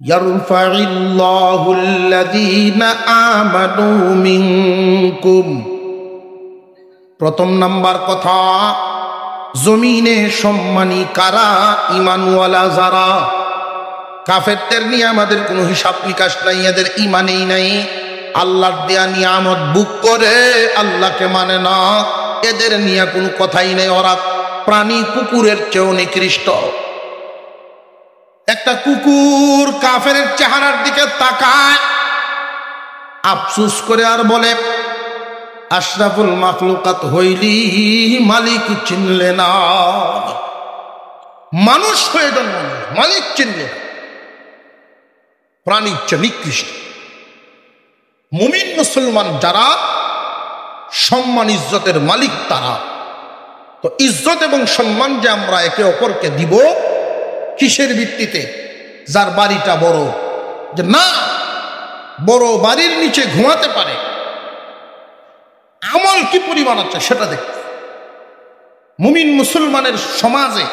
ইয়ারফাইল্লাহুল্লাযীনা আমানু মিনকুম। প্রথম নাম্বার কথা, জমিনে সম্মানী কারা? ঈমানওয়ালা যারা। কাফেরদের নিয়ে আমাদের কোনো হিসাব নিকাশ নাই, এদের ঈমানেই নাই। আল্লাহর দেয়া নিয়ামত বুক করে আল্লাহকে মানে না, এদের নিয়ে কোনো কথাই নেই। ওরা প্রাণী কুকুরের চেয়েও নিকৃষ্ট। একটা কুকুর কাফের চেহারার দিকে তাকায়, আফসোস করে আর বলে, আশরাফুল মাখলুকাত হইলি মালিক চিনলে না। মানুষ হয়ে জন্ম নিল, মালিক চিনলে না, প্রাণীর চেয়ে নিকৃষ্ট। মুমিন মুসলমান যারা সম্মান ইজ্জতের মালিক তারা। তো ইজ্জত এবং সম্মান যে আমরা একে অপরকে দিব কিসের ভিত্তিতে? যার বাড়িটা বড়, যে না বড় বাড়ির নিচে ঘুমাতে পারে, আমল কি পরিমাণ আছে সেটা দেখতে। মুমিন মুসলমানের সমাজে,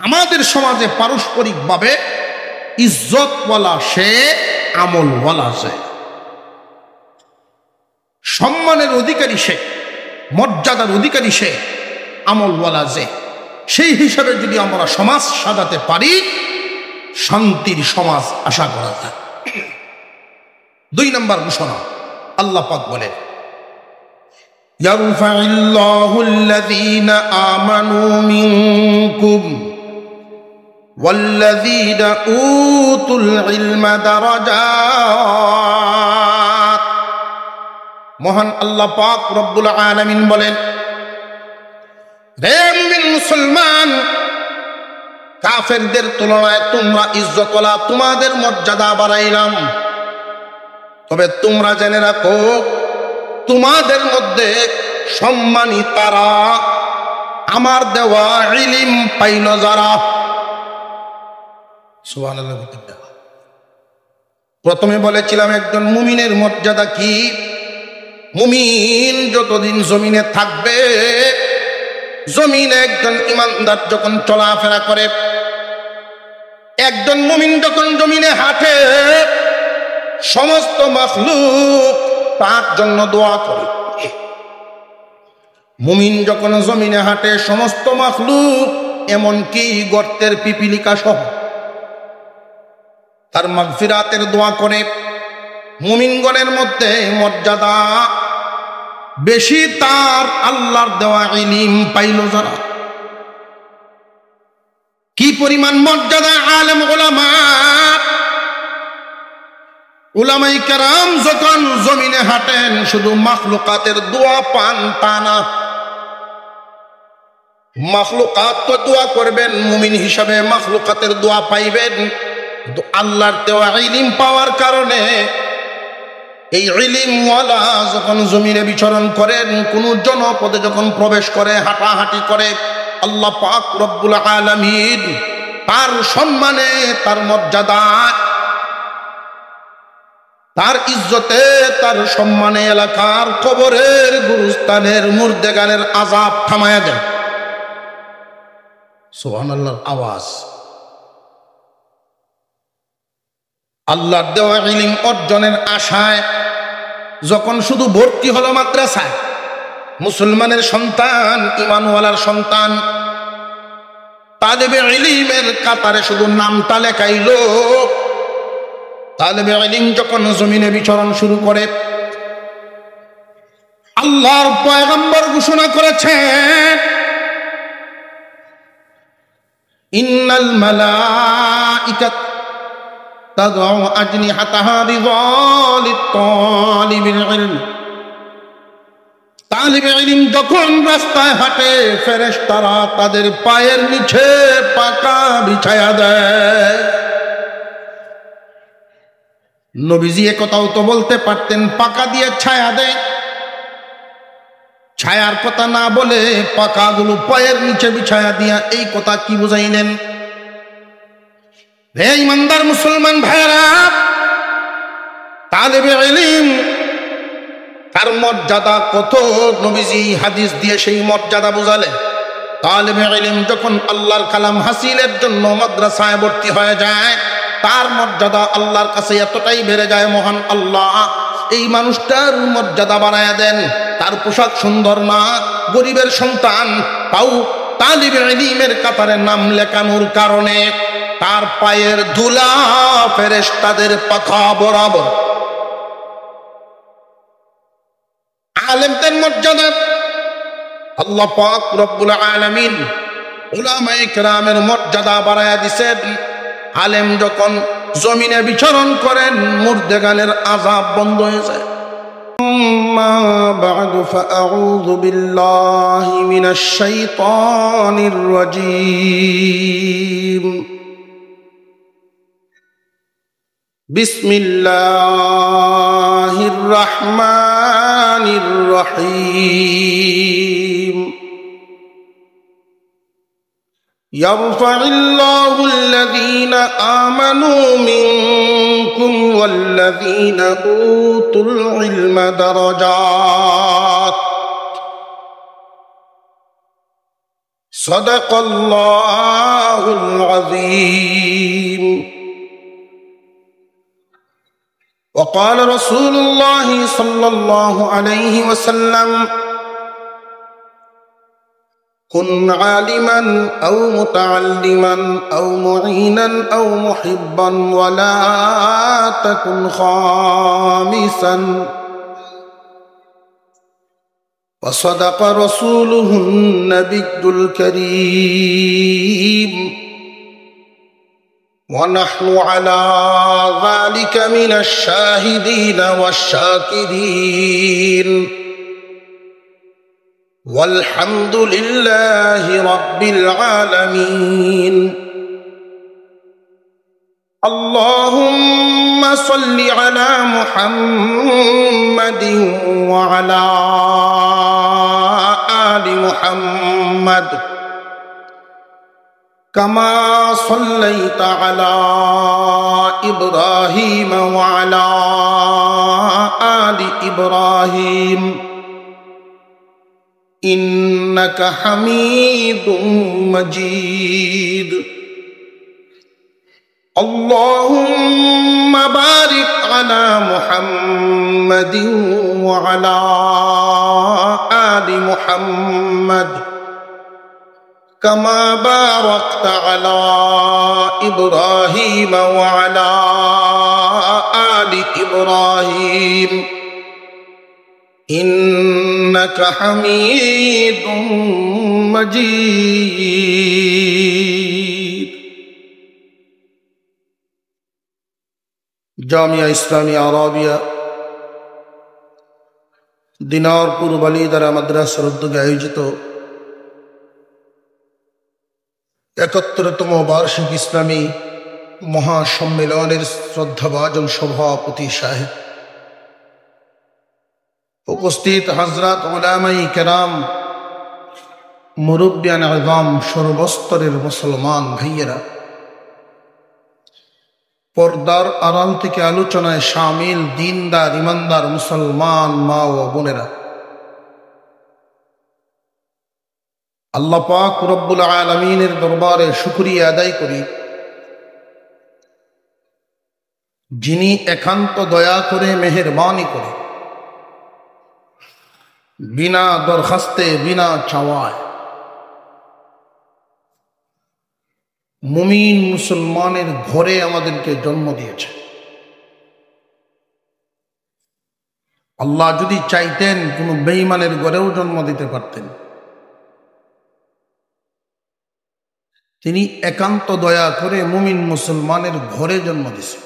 আমাদের সমাজে পারস্পরিকভাবে ইজ্জতওয়ালা সে, আমলওয়ালা সে। সম্মানের অধিকারী সে, মর্যাদার অধিকারী সে, আমলওয়ালা যে। সেই হিসাবে যদি আমরা সমাজ সাজাতে পারি, শান্তির সমাজ আশা করা যায়। 2 নম্বর ঘোষণা, আল্লাহ পাক বলেন, ইয়ারফাইল্লাহুল্লাযীনা আমানু মিনকুম ওয়াল্লাযীনা উতুল ইলমা দারাজাত। মহান আল্লাহ পাক রব্বুল আলামিন বলেন, হে মুমিন মুসলমান, কাফেরদের তুলনায় তোমরা ইজ্জতওয়ালা, তোমাদের মর্যাদা বাড়াইলাম। তবে তোমরা জেনে রাখো, তোমাদের মধ্যে সম্মানী তারা, আমার দেওয়া ইলম পাইল যারা। সুবহানাল্লাহ। প্রথমে বলেছিলাম একজন মুমিনের মর্যাদা কি। মুমিন যতদিন জমিনে থাকবে, জমিনে একজন ইমানদার যখন চলাফেরা করে, একজন মুমিন যখন জমিনে হাঁটে, সমস্ত মাখলুক তার জন্য দোয়া করে। মুমিন যখন জমিনে হাঁটে, সমস্ত মাখলুক এমনকি গর্তের পিপিলিকা সহ তার মাগফিরাতের দোয়া করে। মুমিনগণের মধ্যে মর্যাদা বেশি তার আল্লাহর দেওয়া ইলম পাইল যারা। কি পরিমাণ মর্যাদা! আলেম উলামা, উলামায়ে কেরাম যখন জমিনে হাঁটেন, শুধু মাখলুকাতের দোয়া পান তা না, মাখলুকাত তো দোয়া করবেন, মুমিন হিসাবে মাখলুকাতের দোয়া পাইবেন। কিন্তু আল্লাহর দেওয়া ইলম পাওয়ার কারণে এই ইলমওয়ালা যখন জমিনে বিচরণ করেন, কোন জনপদে যখন প্রবেশ করে, হাঁটাহাঁটি করে, আল্লাহ পাক রব্বুল আলামিন তার সম্মানে, তার মর্যাদা, তার ইজ্জতে, তার সম্মানে এলাকার কবরের, গুরুস্থানের, মুর্দেগানের আযাব থামায়া দেন। সুবহানাল্লাহর আওয়াজ। আল্লাহর দেওয়া ইলম অর্জনের আশায় যখন শুধু ভর্তি হলো মাদ্রাসায়, মুসলমানের সন্তান, ঈমানওয়ালার সন্তান, তালেবে ইলমের কাতারে শুধু নামটা লেখাইল। তালেবে ইলম যখন জমিনে বিচরণ শুরু করে, আল্লাহর পয়গম্বর ঘোষণা করেছেন, ইন্নাল মালাইকাত তাদউ আজনিহাতাহা লিযালিত তালিবিল ইলম। তালিবে ইলম যখন রাস্তায় হাঁটে, ফেরেশতারা তাদের পায়ের নিচে পাকা বিছায়া দেয়। নবীজি একথাও তো বলতে পারতেন, পাকা দিয়ে ছায়া দেয়। ছায়ার কথা না বলে পাকাগুলো পায়ের নিচে বিছায়া দিয়া, এই কথা কি বুঝাইলেন? হে ইমানদার মুসলমান ভাইরা, তালেবে ইলম তার মর্যাদা কত, নবীজি হাদিস দিয়ে সেই মর্যাদা বুঝালেন। তালেবে ইলম যখন আল্লাহর কালাম হাসিলের জন্য মাদ্রাসায় ভর্তি হয়ে যায়, তার মর্যাদা আল্লাহর কাছে এতটাই বেড়ে যায়, মহান আল্লাহ এই মানুষটার মর্যাদা বাড়ায়া দেন। তার পোশাক সুন্দর না, গরিবের সন্তান, তাও তালিবে ইলমের কাতারে নাম লেখানোর কারণে তার পায়ের ধুলা ফেরেশতাদের পাখা বরাবর। আলেমদের মর্যাদা আল্লাহ পাক রব্বুল আলামিন উলামায়ে কেরামের মর্যাদা বাড়ায়া দিয়েছেন। আলেম যখন জমিনে বিচরণ করেন মুর্দেগানের আযাব বন্ধ হয়ে যায়। আম্মা বা'দু ফাআউযু বিল্লাহি মিনাশ শাইতানির রাজীম। বিসমিল্লাহির রাহমানির রহিম। يرفع الله الذين آمنوا منكم والذين أوتوا العلم درجات صدق الله العظيم. وقال رسول الله صلى الله عليه وسلم كن عالما أو متعلما أو معينا أو محبا ولا تكن خامسا. وصدق رسوله النبي الكريم ونحن على ذلك من الشاهدين والشاكرين والحمد لله رب العالمين. اللهم صل على محمد وعلى آل محمد كما صليت على إبراهيم وعلى آل إبراهيم إنك حميد مجيد. اللهم بارك على محمد وعلى آل محمد كما باركت على إبراهيم وعلى آل إبراهيم إنك حميد مجيد. জামিয়া ইসলামিয়া আরাবিয়া দিনারপুর বালিদারা মাদ্রাসার উদ্যোগে আয়োজিত ৭১তম বার্ষিক ইসলামী মহাসম্মেলনের শ্রদ্ধাভাজন সভাপতি সাহেব, উপস্থিত হযরত উলামায়ে কেরাম, মুরব্বিয়ান আযম, সর্বস্তরের মুসলমান ভাইয়েরা, পর্দার আড়াল থেকে আলোচনায় শামিল দিনদার ইমানদার মুসলমান মা ও বোনেরা, আল্লাহ পাক রব্বুল আলামিনের দরবারে শুকরিয়া আদায় করি, যিনি একান্ত দয়া করে মেহেরবানি করে বিনা দরখাস্তে বিনা চাওয়ায় মুমিন মুসলমানের ঘরে আমাদেরকে জন্ম দিয়েছে। আল্লাহ যদি চাইতেন কোন বেঈমানের ঘরেও জন্ম দিতে পারতেন। তিনি একান্ত দয়া করে মুমিন মুসলমানের ঘরে জন্ম দিয়েছেন।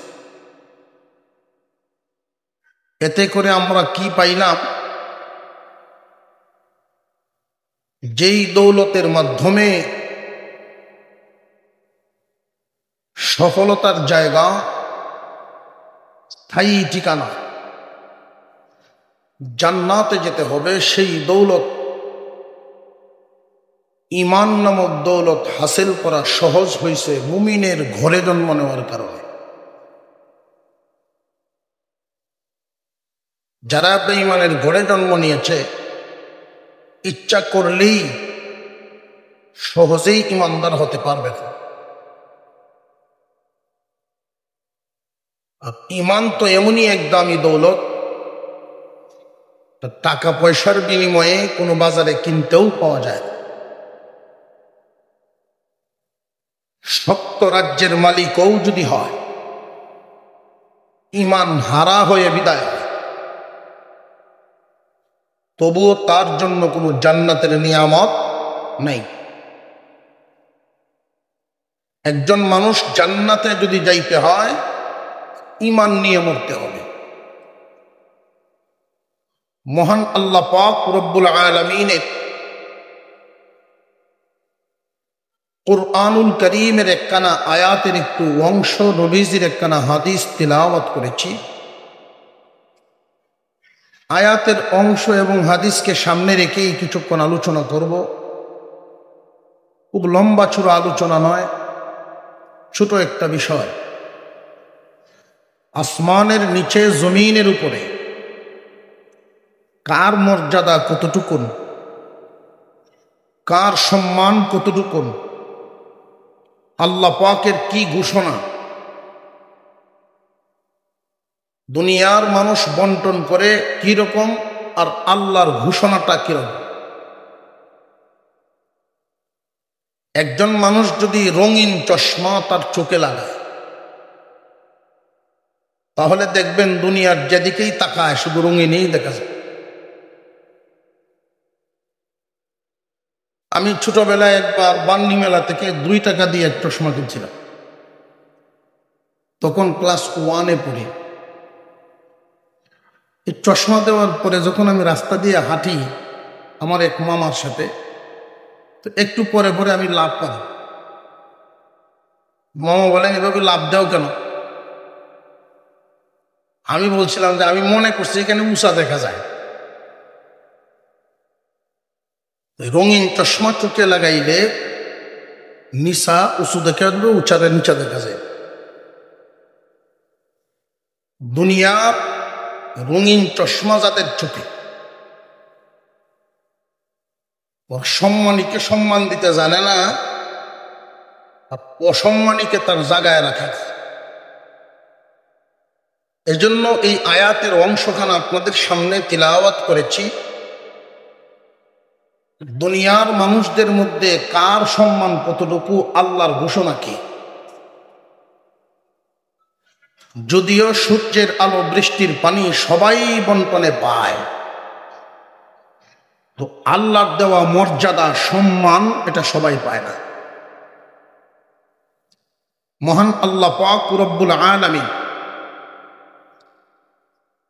এতে করে আমরা কি পাইলাম? যেই দৌলতের মাধ্যমে সফলতার জায়গা, স্থায়ী ঠিকানা জান্নাতে যেতে হবে, সেই দৌলত, ঈমান নামক দৌলত হাসিল করা সহজ হয়েছে মুমিনের ঘরে জন্ম নেওয়ার কারণে। যারা বেঈমানের ঘরে জন্ম নিয়েছে, ইচ্ছা করলেই সহজেই ঈমানদার হতে পারবে না। আর ইমান তো এমনই এক দামি দৌলত, টাকা পয়সার বিনিময়ে কোনো বাজারে কিনতেও পাওয়া যায়। সপ্ত রাজ্যের মালিকও যদি হয়, ইমান হারা হয়ে বিদায় হয়, তবুও তার জন্য কোনো জান্নাতের নিয়ামত নাই। একজন মানুষ জান্নাতে যদি যাইতে হয়, ইমান নিয়ে মরতে হবে। মহান আল্লাহ পাক রব্বুল আলামিনের কুরআনুল কারীমের একখানা আয়াতের একটু অংশ, নবীজির একখানা হাদিস তিলাওয়াত করেছি। আয়াতের অংশ এবং হাদিসকে সামনে রেখেই কিছুক্ষণ আলোচনা করব। খুব লম্বা চূড়া আলোচনা নয়, ছোট একটা বিষয়। আসমানের নিচে জমিনের উপরে কার মর্যাদা কতটুকুন, কার সম্মান কতটুকুন, আল্লাহ পাকের কি ঘোষণা, দুনিয়ার মানুষ বন্টন করে কি রকম, আর আল্লাহর ঘোষণাটা কিরকম। একজন মানুষ যদি রঙিন চশমা তার চোখে লাগায়, তাহলে দেখবেন দুনিয়ার যেদিকেই তাকায় শুধু রঙিনই দেখা যায়। আমি ছোটবেলায় একবার বান্নি মেলা থেকে 2 টাকা দিয়ে এক চশমা কিনছিলাম, তখন ক্লাস 1-এ পড়ি। এই চশমা দেওয়ার পরে যখন আমি রাস্তা দিয়ে হাঁটি আমার এক মামার সাথে, তো একটু পরে পরে আমি লাভ পাই। মামা বলেন, এভাবে লাভ দাও কেন? আমি বলছিলাম যে আমি মনে করছি এখানে উষা দেখা যায়। রঙিন চশমা চোখে লাগাইলে নিচা উঁচু দেখা যাবে, উঁচারে নিচা দেখা যায়। দুনিয়ার রঙিন চশমা যাদের চোখে, সম্মানীকে সম্মান দিতে জানে না, আর অসম্মানীকে তার জায়গায় রাখা। এজন্য এই আয়াতের অংশখানা আপনাদের সামনে তিলাওয়াত করেছি। দুনিয়ার মানুষদের মধ্যে কার সম্মান কতটুকু, আল্লাহর ঘোষণা কি। যদিও সূর্যের আলো, বৃষ্টির পানি সবাই বন্টনে পায়, তো আল্লাহর দেওয়া মর্যাদা, সম্মান এটা সবাই পায় না। মহান আল্লাহ পাক রব্বুল আলামিন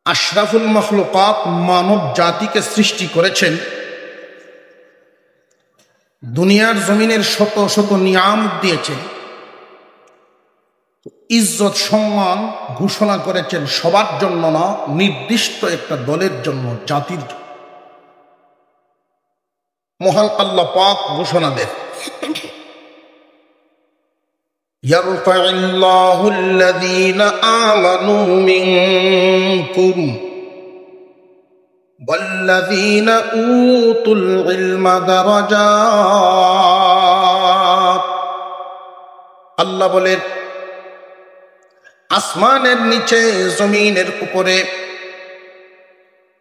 আশরাফুল মখলুকাত মানব জাতিকে সৃষ্টি করেছেন, দুনিয়ার জমিনের শত শত নিয়ামত দিয়েছেন, ইজ্জত সম্মান ঘোষণা করেছেন সবার জন্য না, নির্দিষ্ট একটা দলের জন্য, জাতির জন্য। মহান আল্লাহ পাক ঘোষণা দেন, ইয়ারফাইল্লাহু আল্লাযীনা আমানু মিনকুম ওয়াল্লাযীনা উতুল ইলমা দারাজাত। আল্লাহ বলেন, আসমানের নিচে জমিনের উপরে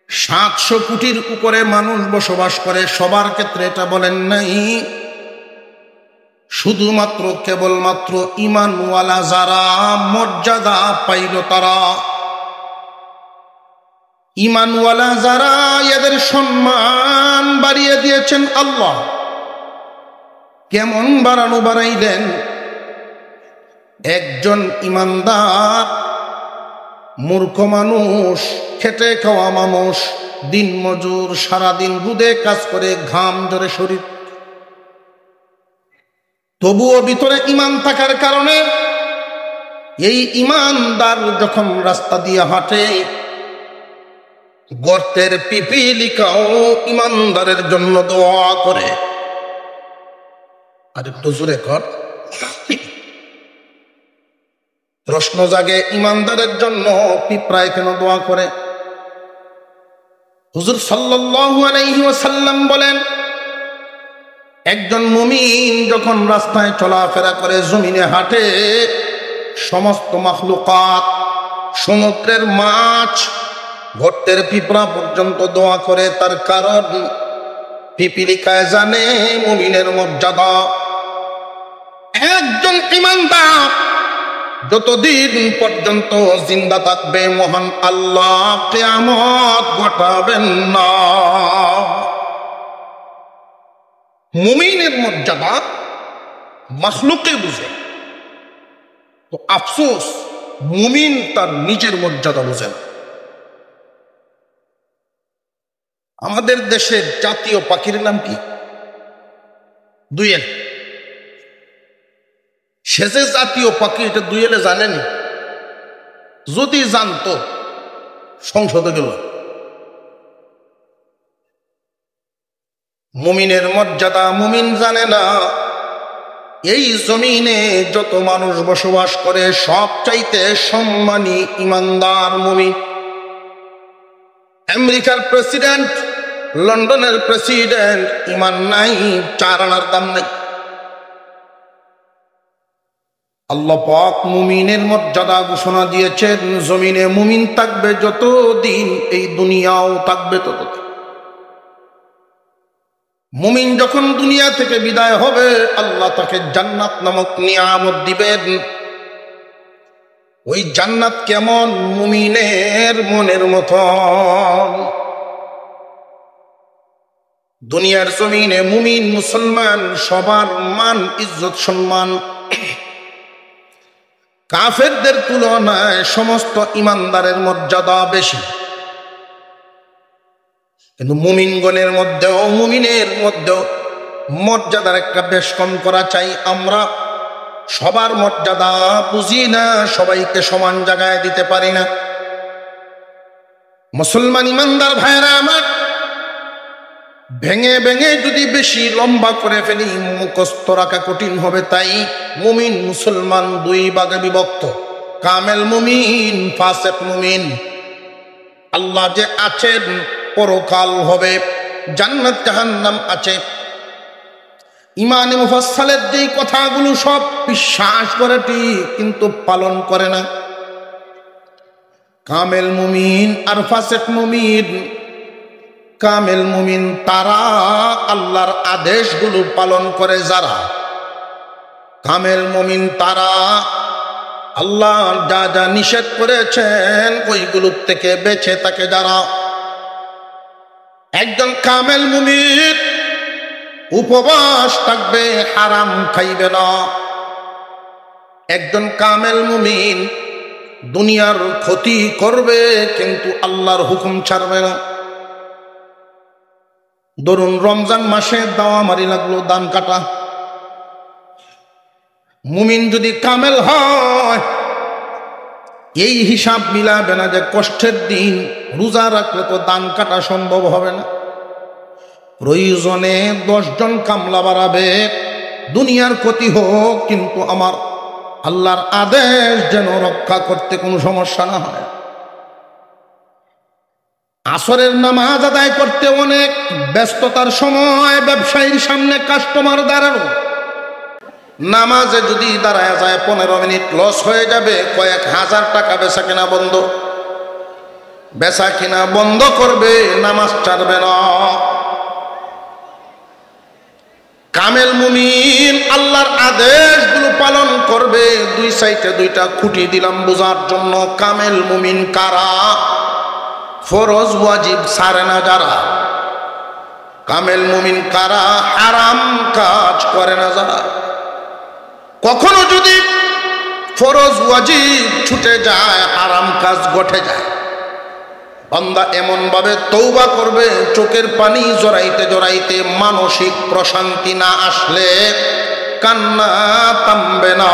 700 কোটির উপরে মানুষ বসবাস করে। সবার ক্ষেত্রে এটা বলেন নাই, শুধুমাত্র কেবলমাত্র ঈমানওয়ালা যারা মর্যাদা পাইল তারা, ঈমানওয়ালা যারা, এদের সম্মান বাড়িয়ে দিয়েছেন আল্লাহ। কেমন বাড়াইলেন? একজন ঈমানদার মূর্খ মানুষ, খেটে খাওয়া মানুষ, দিন মজুর, সারাদিন রোদে কাজ করে, ঘাম ঝরে শরীর, তবুও ভিতরে ঈমান থাকার কারণে এই ঈমানদার যখন রাস্তা দিয়ে হাঁটে, গর্তের পিপিলিকাও ঈমানদারের জন্য দোয়া করে। আর একটু জোরে কর। প্রশ্ন জাগে, ঈমানদারের জন্য পিঁপড়ায় কেন দোয়া করে? হুজুর সাল্লাল্লাহু আলাইহি ওয়াসাল্লাম বলেন, একজন মুমিন যখন রাস্তায় চলাফেরা করে, জমিনে হাঁটে, সমস্ত মাখলুকাত সমুদ্রের মাছ গর্তের পিঁপড়া পর্যন্ত দোয়া করে, তার কারণ পিপিলিকায় জানে মুমিনের মর্যাদা। একজন ঈমানদার যতদিন পর্যন্ত জিন্দা থাকবে মহান আল্লাহ কিয়ামত ঘটাবেন না। মুমিনের মর্যাদা মাখলুকে বুঝে, তো আফসোস মুমিন তার নিজের মর্যাদা বুঝে না। আমাদের দেশের জাতীয় পাখির নাম কি? দুয়েল। সে যে জাতীয় পাখি এটা দুয়েলে জানেনি, যদি জানতো সংসদে গেল। মুমিনের মর্যাদা মুমিন জানে না। এই জমিনে যত মানুষ বসবাস করে সবচাইতে সম্মানী ইমানদার মুমিন। আমেরিকার প্রেসিডেন্ট, লন্ডনের প্রেসিডেন্ট, ইমান নাই, 4 আনার দাম নেই। আল্লাহ পাক মুমিনের মর্যাদা ঘোষণা দিয়েছেন, জমিনে মুমিন থাকবে যতদিন এই দুনিয়াও থাকবে ততদিন। মুমিন যখন দুনিয়া থেকে বিদায় হবে আল্লাহ তাকে জান্নাত নামক নিয়ামত দিবেন। ওই জান্নাত কেমন? মুমিনের মনের মতন। দুনিয়ার জমিনে মুমিন মুসলমান সবার মান ইজ্জত সম্মান কাফেরদের তুলনায় সমস্ত ইমানদারের মর্যাদা বেশি। কিন্তু মুমিনগণের মধ্যেও মুমিনের মধ্যেও মর্যাদার একটা বেশ কম করা চাই। আমরা সবার মর্যাদা বুঝি না, সবাইকে সমান জায়গায় দিতে পারি না। মুসলমান ইমানদার ভাইরা আমার, ভেঙে ভেঙে যদি বেশি লম্বা করে ফেলি মুখস্থ রাখা কঠিন হবে। তাই মুমিন মুসলমান 2 ভাগে বিভক্ত, কামেল মুমিন, ফাসিক মুমিন। আল্লাহ যে আছেন, পরকাল হবে, জান্নাত জাহান্নাম আছে, ইমানে মুফাসসালের যেই কথাগুলো সব বিশ্বাস করে ঠিক, কিন্তু পালন করে না। কামেল মুমিন আর ফাসিক মুমিন। কামেল মুমিন তারা আল্লাহর আদেশগুলো পালন করে যারা। কামেল মুমিন তারা আল্লাহ যা যা নিষেধ করেছেন ওইগুলোর থেকে বেঁচে থাকে যারা। একজন কামেল মুমিন উপবাস থাকবে, হারাম খাইবে না। একজন কামেল মুমিন দুনিয়ার ক্ষতি করবে কিন্তু আল্লাহর হুকুম ছাড়বে না। ধরুন রমজান মাসে দাওয়া মারি লাগলো, দান কাটা। মুমিন যদি কামেল হয় এই হিসাব মিলাবে না যে কষ্টের দিন রোজা রাখলে তো দান কাটা সম্ভব হবে না। প্রয়োজনে 10 জন কামলা বাড়াবে, দুনিয়ার ক্ষতি হোক কিন্তু আমার আল্লাহর আদেশ যেন রক্ষা করতে কোনো সমস্যা না হয়। আসরের নামাজ আদায় করতে অনেক ব্যস্ততার সময় ব্যবসায়ীর সামনে কাস্টমার দাঁড়ানো, নামাজে যদি দাঁড়ায় যায় 15 মিনিট লস হয়ে যাবে, কয়েক হাজার টাকা বেচা কিনা বন্ধ। বেচা কিনা বন্ধ করবে, নামাজ ছাড়বে না। কামেল মুমিন আল্লাহর আদেশগুলো পালন করবে। 2 সাইডে 2টা খুঁটি দিলাম বোঝার জন্য। কামেল মুমিন কারা? ফরজ ওয়াজিব ছাড়ে না যারা। কামেল মুমিন কারা? হারাম কাজ করে না যারা। কখনো যদি ফরজ ওয়াজিব ছুটে যায়, হারাম কাজ ঘটে যায়, বান্দা এমন ভাবে তওবা করবে চোখের পানি জড়াইতে জড়াইতে মানসিক প্রশান্তি না আসলে কান্না থামবে না।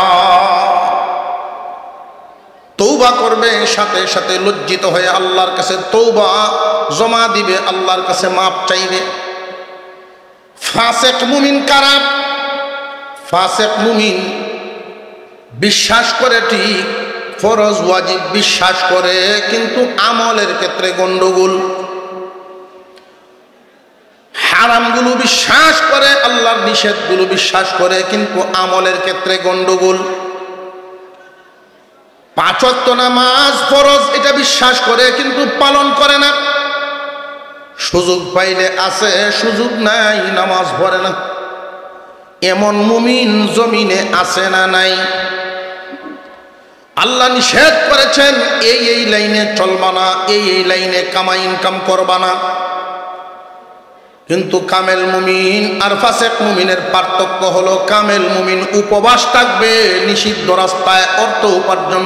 তওবা করবে, সাথে সাথে লজ্জিত হয়ে আল্লাহর কাছে তওবা জমা দিবে, আল্লাহর কাছে মাপ চাইবে। ফাসিক মুমিন কারা? ফাসিক মুমিন বিশ্বাস করে ঠিক, ফরজ ওয়াজিব বিশ্বাস করে কিন্তু আমলের ক্ষেত্রে গন্ডগোল। হারামগুলো বিশ্বাস করে, আল্লাহর নিষেধগুলো বিশ্বাস করে কিন্তু আমলের ক্ষেত্রে গন্ডগোল। 5 ওয়াক্ত নামাজ ফরজ এটা বিশ্বাস করে কিন্তু পালন করে না। সুযোগ পাইলে আছে, সুযোগ নাই নামাজ পড়ে না। এমন মুমিন জমিনে আছে না নাই? আল্লাহ নিষেধ করেছেন এই লাইনে চলবা না, এই লাইনে কামাই ইনকাম করবা না। কিন্তু কামেল মুমিন আর ফাসেক মুমিনের পার্থক্য হলো, কামেল মুমিন উপবাস থাকবে, নিষিদ্ধ রাস্তায় অর্থ উপার্জন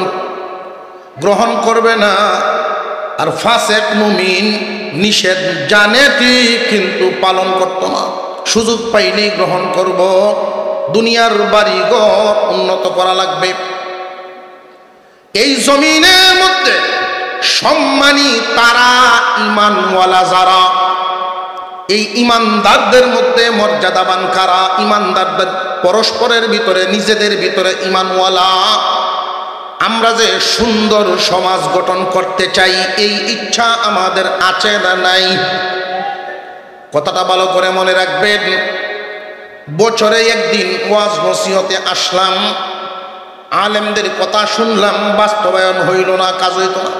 গ্রহণ করবে না। আর ফাসেক মুমিন নিষেধ জানে ঠিক কিন্তু পালন করতো না। সুযোগ পাইলেই গ্রহণ করব, দুনিয়ার বাড়িঘর উন্নত করা লাগবে। এই জমিনের মধ্যে সম্মানী তারা ঈমানওয়ালা যারা, এই ঈমানদারদের মধ্যে মর্যাদাবান কারা? ঈমানদারদের পরস্পরের ভিতরে, নিজেদের ভিতরে ঈমানওয়ালা। আমরা যে সুন্দর সমাজ গঠন করতে চাই, এই ইচ্ছা আমাদের আছে না নাই? কথাটা ভালো করে মনে রাখবেন। বছরে একদিন ওয়াজ নসিহতে আসলাম, আলেমদের কথা শুনলাম, বাস্তবায়ন হইল না, কাজ হইত না।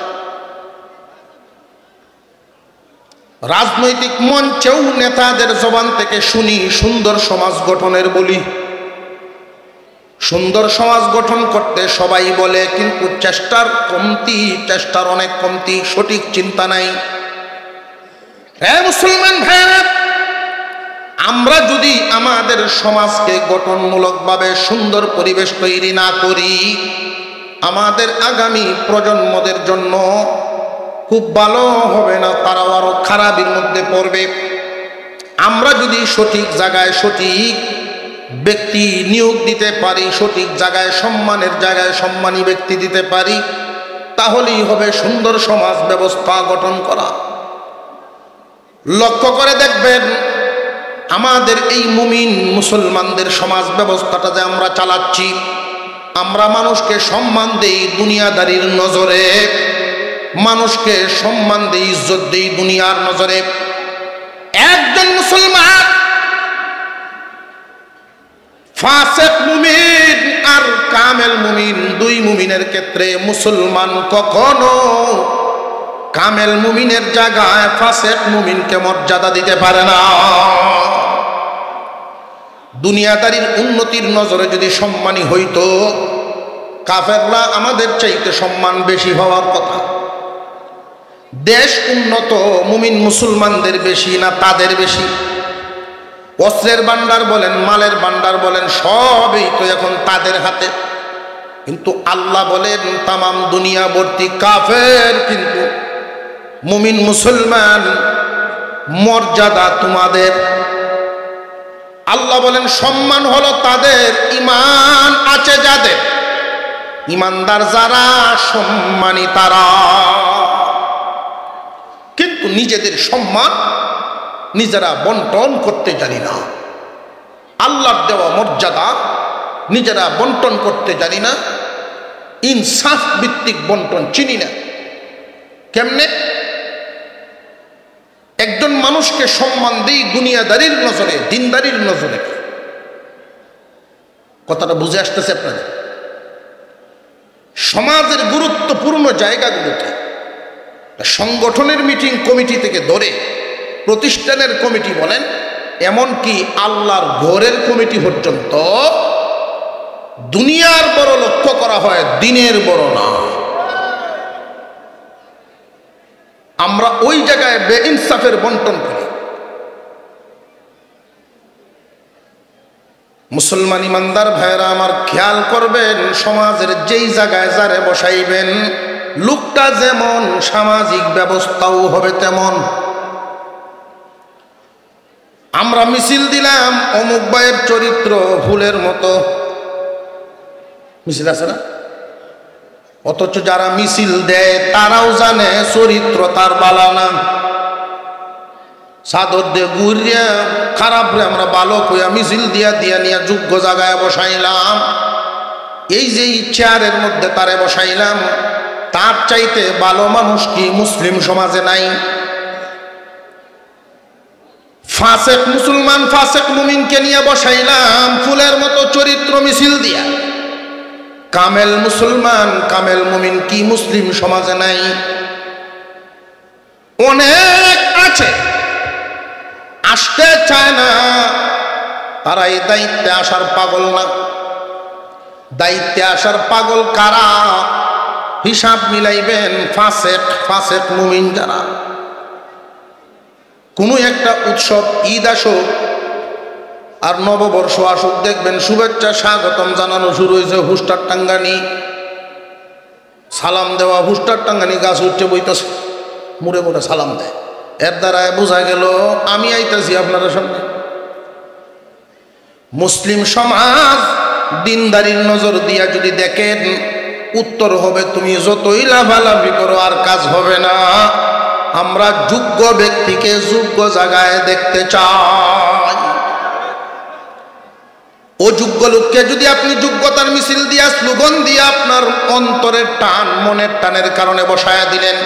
রাজনৈতিক মঞ্চেও নেতাদের জবান থেকে শুনি সুন্দর সমাজ গঠনের বলি। সুন্দর সমাজ গঠন করতে সবাই বলে, কিন্তু চেষ্টার অনেক কমতি, সঠিক চিন্তা নাই। হ্যাঁ মুসলমান ভাইরা, আমরা যদি আমাদের সমাজকে গঠনমূলকভাবে সুন্দর পরিবেশ তৈরি না করি, আমাদের আগামী প্রজন্মদের জন্য খুব ভালো হবে না, তারাও আরো খারাপের মধ্যে পড়বে। আমরা যদি সঠিক জায়গায় সঠিক ব্যক্তি নিয়োগ দিতে পারি, সঠিক জায়গায় সম্মানের জায়গায় সম্মানী ব্যক্তি দিতে পারি, তাহলেই হবে সুন্দর সমাজ ব্যবস্থা গঠন করা। লক্ষ্য করে দেখবেন, আমাদের এই মুমিন মুসলমানদের সমাজ ব্যবস্থাটা যে আমরা চালাচ্ছি, আমরা মানুষকে সম্মান দেই দুনিয়াদারির নজরে, মানুষকে সম্মান দেই, ইজ্জত দেই দুনিয়ার নজরে। একজন মুসলমান ফাসেক মুমিন আর কামেল মুমিন, দুই মুমিনের ক্ষেত্রে মুসলমান কখনো কামেল মুমিনের জায়গায় ফাসেক মুমিনকে মর্যাদা দিতে পারে না। দুনিয়াদারির উন্নতির নজরে যদি সম্মানী হইতো, কাফেররা আমাদের চাইতে সম্মান বেশি হওয়ার কথা। দেশ উন্নত মুমিন মুসলমানদের বেশি না তাদের বেশি? অস্ত্রের ভান্ডার বলেন, মালের ভান্ডার বলেন, সবই তো এখন তাদের হাতে। কিন্তু আল্লাহ বলেন তামাম দুনিয়া ভর্তি কাফের, কিন্তু মুমিন মুসলমান মর্যাদা তোমাদের। আল্লাহ বলেন সম্মান হলো তাদের, ঈমান আছে যাদের, ঈমানদার যারা, সম্মানী তারা। কিন্তু নিজেদের সম্মান নিজেরা বন্টন করতে জানি না। আল্লাহর দেওয়া মর্যাদা নিজেরা বন্টন করতে জানি না। ইনসাফ ভিত্তিক বন্টন চিনি না। কেমনে? একজন মানুষকে সম্মান দিই দুনিয়াদারির নজরে, দিনদারির নজরে। কথাটা বুঝে আসতেছে আপনাদের? সমাজের গুরুত্বপূর্ণ জায়গাগুলোতে সংগঠনের মিটিং কমিটি থেকে ধরে প্রতিষ্ঠানের কমিটি বলেন, এমনকি আল্লাহর ঘরের কমিটি পর্যন্ত দুনিয়ার বড় লক্ষ্য করা হয়, দিনের বড় না। আমরা ওই জায়গায় বেইনসাফের বন্টন করি। মুসলমান ইমানদার ভাইরা আমার, খেয়াল করবেন, সমাজের যেই জায়গায় যারে বসাইবেন, লোকটা যেমন সামাজিক ব্যবস্থাও হবে তেমন। আমরা মিছিল দিলাম, অমুক ভাইয়ের চরিত্র ফুলের মতো, মিছিল আছে না? অথচ যারা মিছিল দেয় তারাও জানে চরিত্র তার বালা না। চাদর দিয়ে ঘুরিয়া খারাপ রে আমরা ভালো কইয়া মিছিল দিয়া নিয়ে যোগ্য জায়গায় বসাইলাম। এই যে চেয়ারের মধ্যে তারে বসাইলাম, তার চাইতে ভালো মানুষ কি মুসলিম সমাজে নাই? ফাসেক মুসলমান, ফাসেক মুমিনকে নিয়ে বসাইলাম ফুলের মতো চরিত্র মিছিল দিয়া। কামেল মুসলমান, কামেল মুমিন কি মুসলিম সমাজে নাই? অনেক আছে, আসতে চায় না। তারা এই দায়িত্বে আসার পাগল না। দায়িত্বে আসার পাগল কারা? হিসাব মিলাইবেন ফাসেক, ফাসেক মুমিন যারা। কোনো একটা উৎসব, ঈদ আসুক আর নববর্ষ আসুক, দেখবেন শুভেচ্ছা স্বাগতম জানানো শুরু হয়েছে, হুস্টার টাঙ্গানি, সালাম দেওয়া, হুস্টার টাঙ্গানি গাছ উঠছে বইতেছে, মুড়ে মুড়ে সালাম দেয়। এর দ্বারা বোঝা গেল আমি আইতেছি আপনারা সামনে। মুসলিম সমাজ দিনদারির নজর দিয়া যদি দেখেন, উত্তর হবে তুমি যতই লাভালাভি করো আর কাজ হবে না। আমরা যোগ্য ব্যক্তিকে যোগ্য জায়গায় দেখতে চাই। অযোগ্য লোককে যদি আপনি যোগ্যতার মিছিল দিয়া, স্লোগান দিয়া আপনার অন্তরের টান, মনের টানের কারণে বসায়া দিলেন,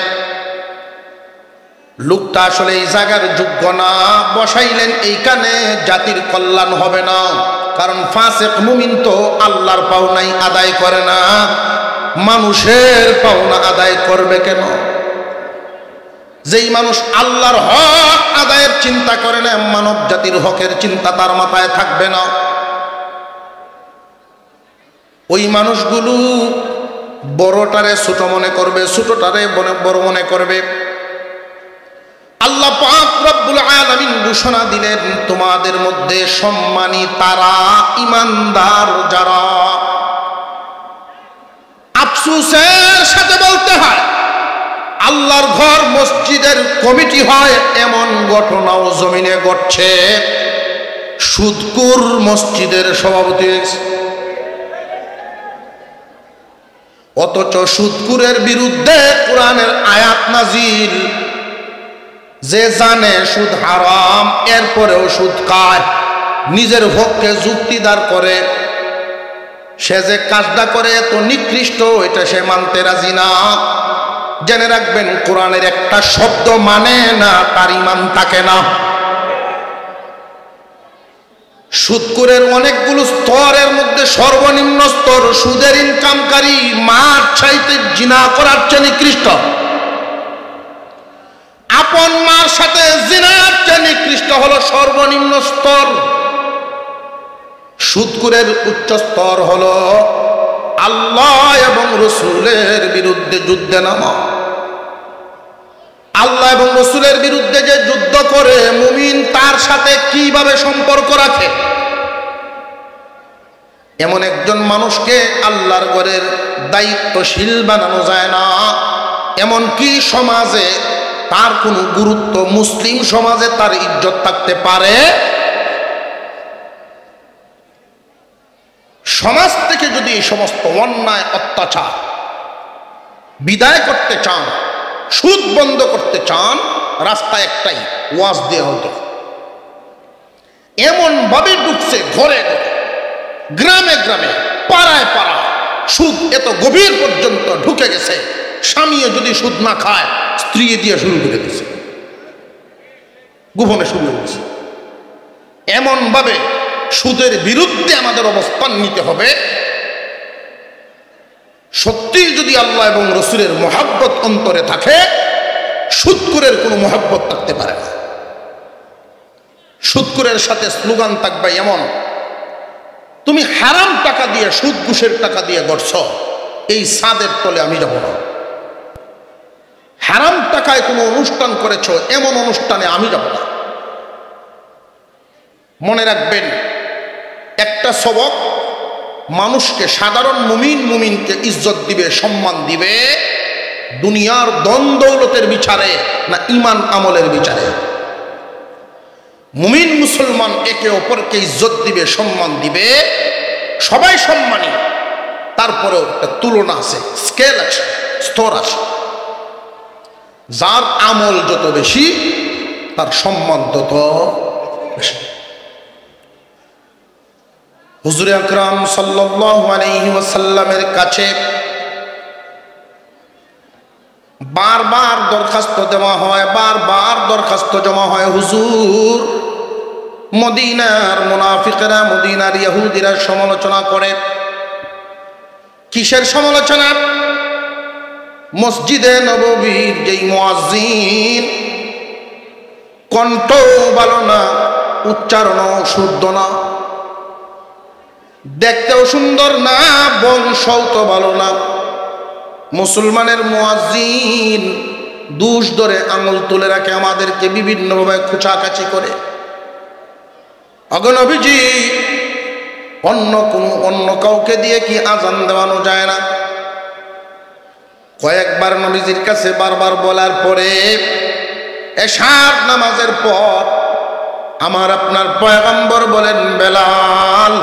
লোকটা আসলে এই জায়গার যোগ্য না, বসাইলেন এইখানে, জাতির কল্যাণ হবে না। কারণ ফাসেক মুমিন তো আল্লাহর পাওনাই আদায় করে না, মানুষের পাওনা আদায় করবে কেন? যেই মানুষ আল্লাহর হক আদায়ের চিন্তা করে না, মানব জাতির হকের চিন্তা তার মাথায় থাকবে না। ওই মানুষগুলো বড়টারে ছোট মনে করবে, ছোটটারে বড় মনে করবে। আল্লাহ পাক রব্বুল আলামিন ঘোষণা দিলেন, তোমাদের মধ্যে সম্মানী তারা, ইমানদার যারা। আফসোসের সাথে বলতে হয়, আল্লাহর ঘর মসজিদের কমিটি হয় এমন ঘটনাও জমিনে ঘটছে। সুদকুর মসজিদের সভাপতি হয়েছে, অথচ সুদকুরের বিরুদ্ধে কোরআনের আয়াত নাজিল। যে জানে সুদ হারাম, এরপরেও সুদ খায়, নিজের হককে যুক্তিদার করে, সে যে কাজটা করে এত নিকৃষ্ট, এটা সে মানতে রাজি না। জেনে রাখবেন, কোরআনের একটা শব্দ মানে না, তার ঈমান থাকে না। সুদকুরের অনেকগুলো স্তরের মধ্যে সর্বনিম্ন স্তর সুদের ইনকামকারী, মার চাইতে জিনা করার চেয়ে নিকৃষ্ট। আপন মার সাথে জিনার চেয়ে নিকৃষ্ট হলো সর্বনিম্ন স্তর। সুদকুরের উচ্চ স্তর হলো আল্লাহ এবং রসুলের বিরুদ্ধে যুদ্ধে নামা। আল্লাহ এবং রসুলের বিরুদ্ধে যে যুদ্ধ করে, মুমিন তার সাথে কিভাবে সম্পর্ক রাখে? এমন একজন মানুষকে আল্লাহর ঘরের দায়িত্বশীল বানানো যায় না। এমনকি সমাজে তার কোনো গুরুত্ব, মুসলিম সমাজে তার ইজ্জত থাকতে পারে। সমাজ থেকে যদি এই সমস্ত অন্যায় অত্যাচার বিদায় করতে চান, সুদ বন্ধ করতে চান, রাস্তা একটাই, ওয়াজ দেওয়া হতো। এমন ভাবে ঢুকছে ঘরে ঘরে, গ্রামে গ্রামে, পাড়ায় পাড়ায়, সুদ এত গভীর পর্যন্ত ঢুকে গেছে। স্বামীও যদি সুদ না খায়, স্ত্রী দিয়ে শুরু করে দিয়েছে, গোপনে শুরু হয়েছে। এমন ভাবে সুদের বিরুদ্ধে আমাদের অবস্থান নিতে হবে। সত্যি যদি আল্লাহ এবং রসুলের মহাব্বত অন্তরে থাকে, সুদকুরের কোনো মহাব্বত থাকতে পারে না। সুদকুরের সাথে স্লোগান থাকবে এমন, তুমি হারাম টাকা দিয়ে, সুদ ঘুষের টাকা দিয়ে গড়ছ, এই ছাদের তলে আমি যাব না। হারাম টাকায় কোনো অনুষ্ঠান করেছ, এমন অনুষ্ঠানে আমি যাব না। মনে রাখবেন, একটা সবক মানুষকে, সাধারণ মুমিনকে ইজ্জত দিবে, সম্মান দিবে, দুনিয়ার ধন দৌলতের বিচারে না ঈমান আমলের বিচারে। মুমিন মুসলমান একে অপরকে ইজ্জত দিবে, সম্মান দিবে, সবাই সম্মানী। তারপরেও একটা তুলনা আছে, স্কেল আছে, স্তর আছে। যার আমল যত বেশি, তার সম্মান তত বেশি। হুজুর আকরাম সাল্লাল্লাহু আলাইহি ওয়াসাল্লামের কাছে বারবার দরখাস্ত দেওয়া হয়, বারবার দরখাস্ত জমা হয়, হুজুর, মদিনার মুনাফিকরা, মদিনার ইহুদিরা সমালোচনা করে, কিসের সমালোচনা? মসজিদে নববীর যেই মুয়াজ্জিন, কণ্ঠ ভালো না, উচ্চারণও শুদ্ধ না, দেখতেও সুন্দর না, বংশও তো ভালো না। মুসলমানের মুয়াজ্জিন দুষ ধরে আঙুল তুলে রাখে, আমাদেরকে বিভিন্নভাবে খোঁচাকাচি করে। নবীজি অন্য কাউকে দিয়ে কি আজান দেওয়ানো যায় না? কয়েকবার নবীজির কাছে বারবার বলার পরে এশার নামাজের পর আমার আপনার পয়গম্বর বলেন, বেলাল,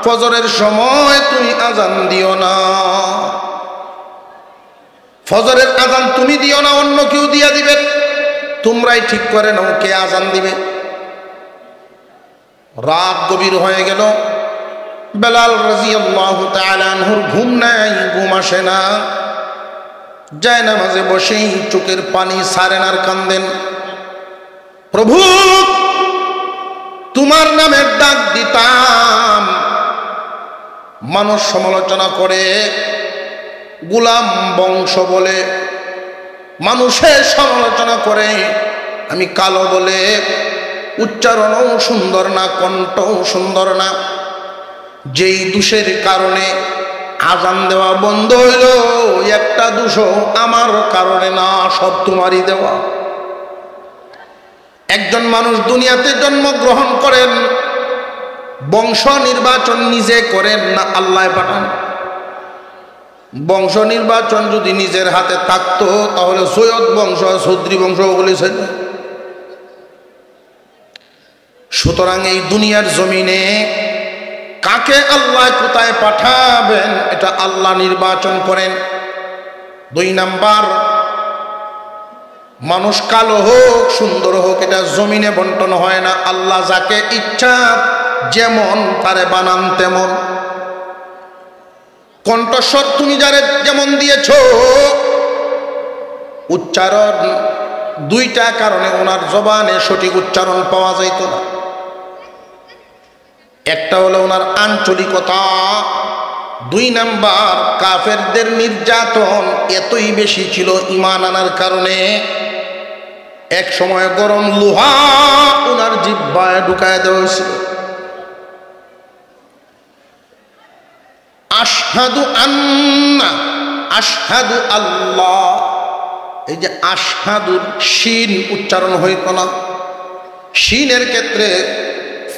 ফজরের সময় তুমি আজান দিও না, ফজরের আজান তুমি দিও না, অন্য কেউ দিয়া দিবে, তোমরাই ঠিক করে নাও কে আজান দিবে। রাত গভীর হয়ে গেল, বেলাল রাদিয়াল্লাহু তাআলা আনহুর ঘুম নাই, ঘুম আসে না, যায় নামাজে বসেই চোখের পানি ছাড়েন আর কান্দেন, প্রভু তোমার নামের ডাক দিতাম, মানুষ সমালোচনা করে, গোলাম বংশ বলে, মানুষের সমালোচনা করে, আমি কালো বলে, উচ্চারণও সুন্দর না, কণ্ঠও সুন্দর না, যেই দোষের কারণে আজান দেওয়া বন্ধ হইল, একটা দোষও আমার কারণে না, সব তোমারই দেওয়া। একজন মানুষ দুনিয়াতে জন্মগ্রহণ করেন, বংশ নির্বাচন নিজে করেন না আল্লাহ পাঠান? বংশ নির্বাচন যদি নিজের হাতে থাকতো তাহলে সৈয়দ বংশ, চৌধুরী বংশ বলেছেন। সুতরাং এই দুনিয়ার জমিনে কাকে আল্লাহ কোথায় পাঠাবেন এটা আল্লাহ নির্বাচন করেন। 2 নাম্বার, মানুষ কালো হোক সুন্দর হোক এটা জমিনে বন্টন হয় না, আল্লাহ যাকে ইচ্ছা যেমন তারে বানান তেমন। কণ্ঠস্বর তুমি যারে যেমন দিয়েছ, উচ্চারণ 2টা কারণে ওনার জবানে সঠিক উচ্চারণ পাওয়া যাইত না। একটা হলো ওনার আঞ্চলিকতা, 2 নাম্বার কাফেরদের নির্যাতন এতই বেশি ছিল ঈমান আনার কারণে, এক সময় গরম লোহা ওনার জিহ্বায় ঢুকায় দেওয়া হয়েছিল। আশহাদু আন্না, আশহাদু আল্লাহ, এই যে আশহাদুর শিন উচ্চারণ হইত না, শিনের ক্ষেত্রে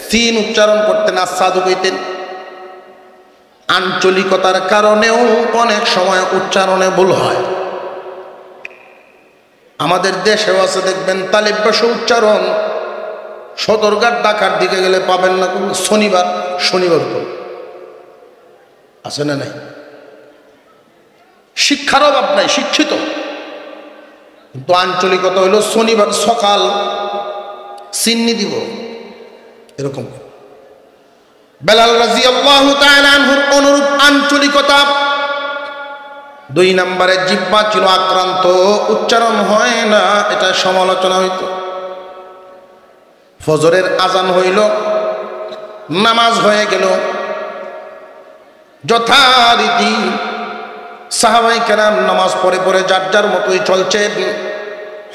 সিন উচ্চারণ করতেন, আসাদু কইতেন। আঞ্চলিকতার কারণেও অনেক সময় উচ্চারণে ভুল হয়। আমাদের দেশেও আছে, দেখবেন তালিব ভাষা উচ্চারণ, সদরঘাট ঢাকার দিকে গেলে পাবেন না কোন শনিবার, শনিবার তো আছে না নাই? শিক্ষার অভাব নাই, শিক্ষিত, কিন্তু আঞ্চলিকতা হইল শনিবার সকাল চিন্নি দিব এরকম। বেলাল রাদিয়াল্লাহু তাআলা আনহুর অনুরূপ আঞ্চলিকতা। 2 নম্বরে জিহ্বা ছিল আক্রান্ত, উচ্চারণ হয় না, এটা সমালোচনা হইত। ফজরের আজান হইল, নামাজ হয়ে গেল, যথারীতি সাহাবায়ে কেরাম নামাজ পড়ে পড়ে যার যার মতোই চলছেন।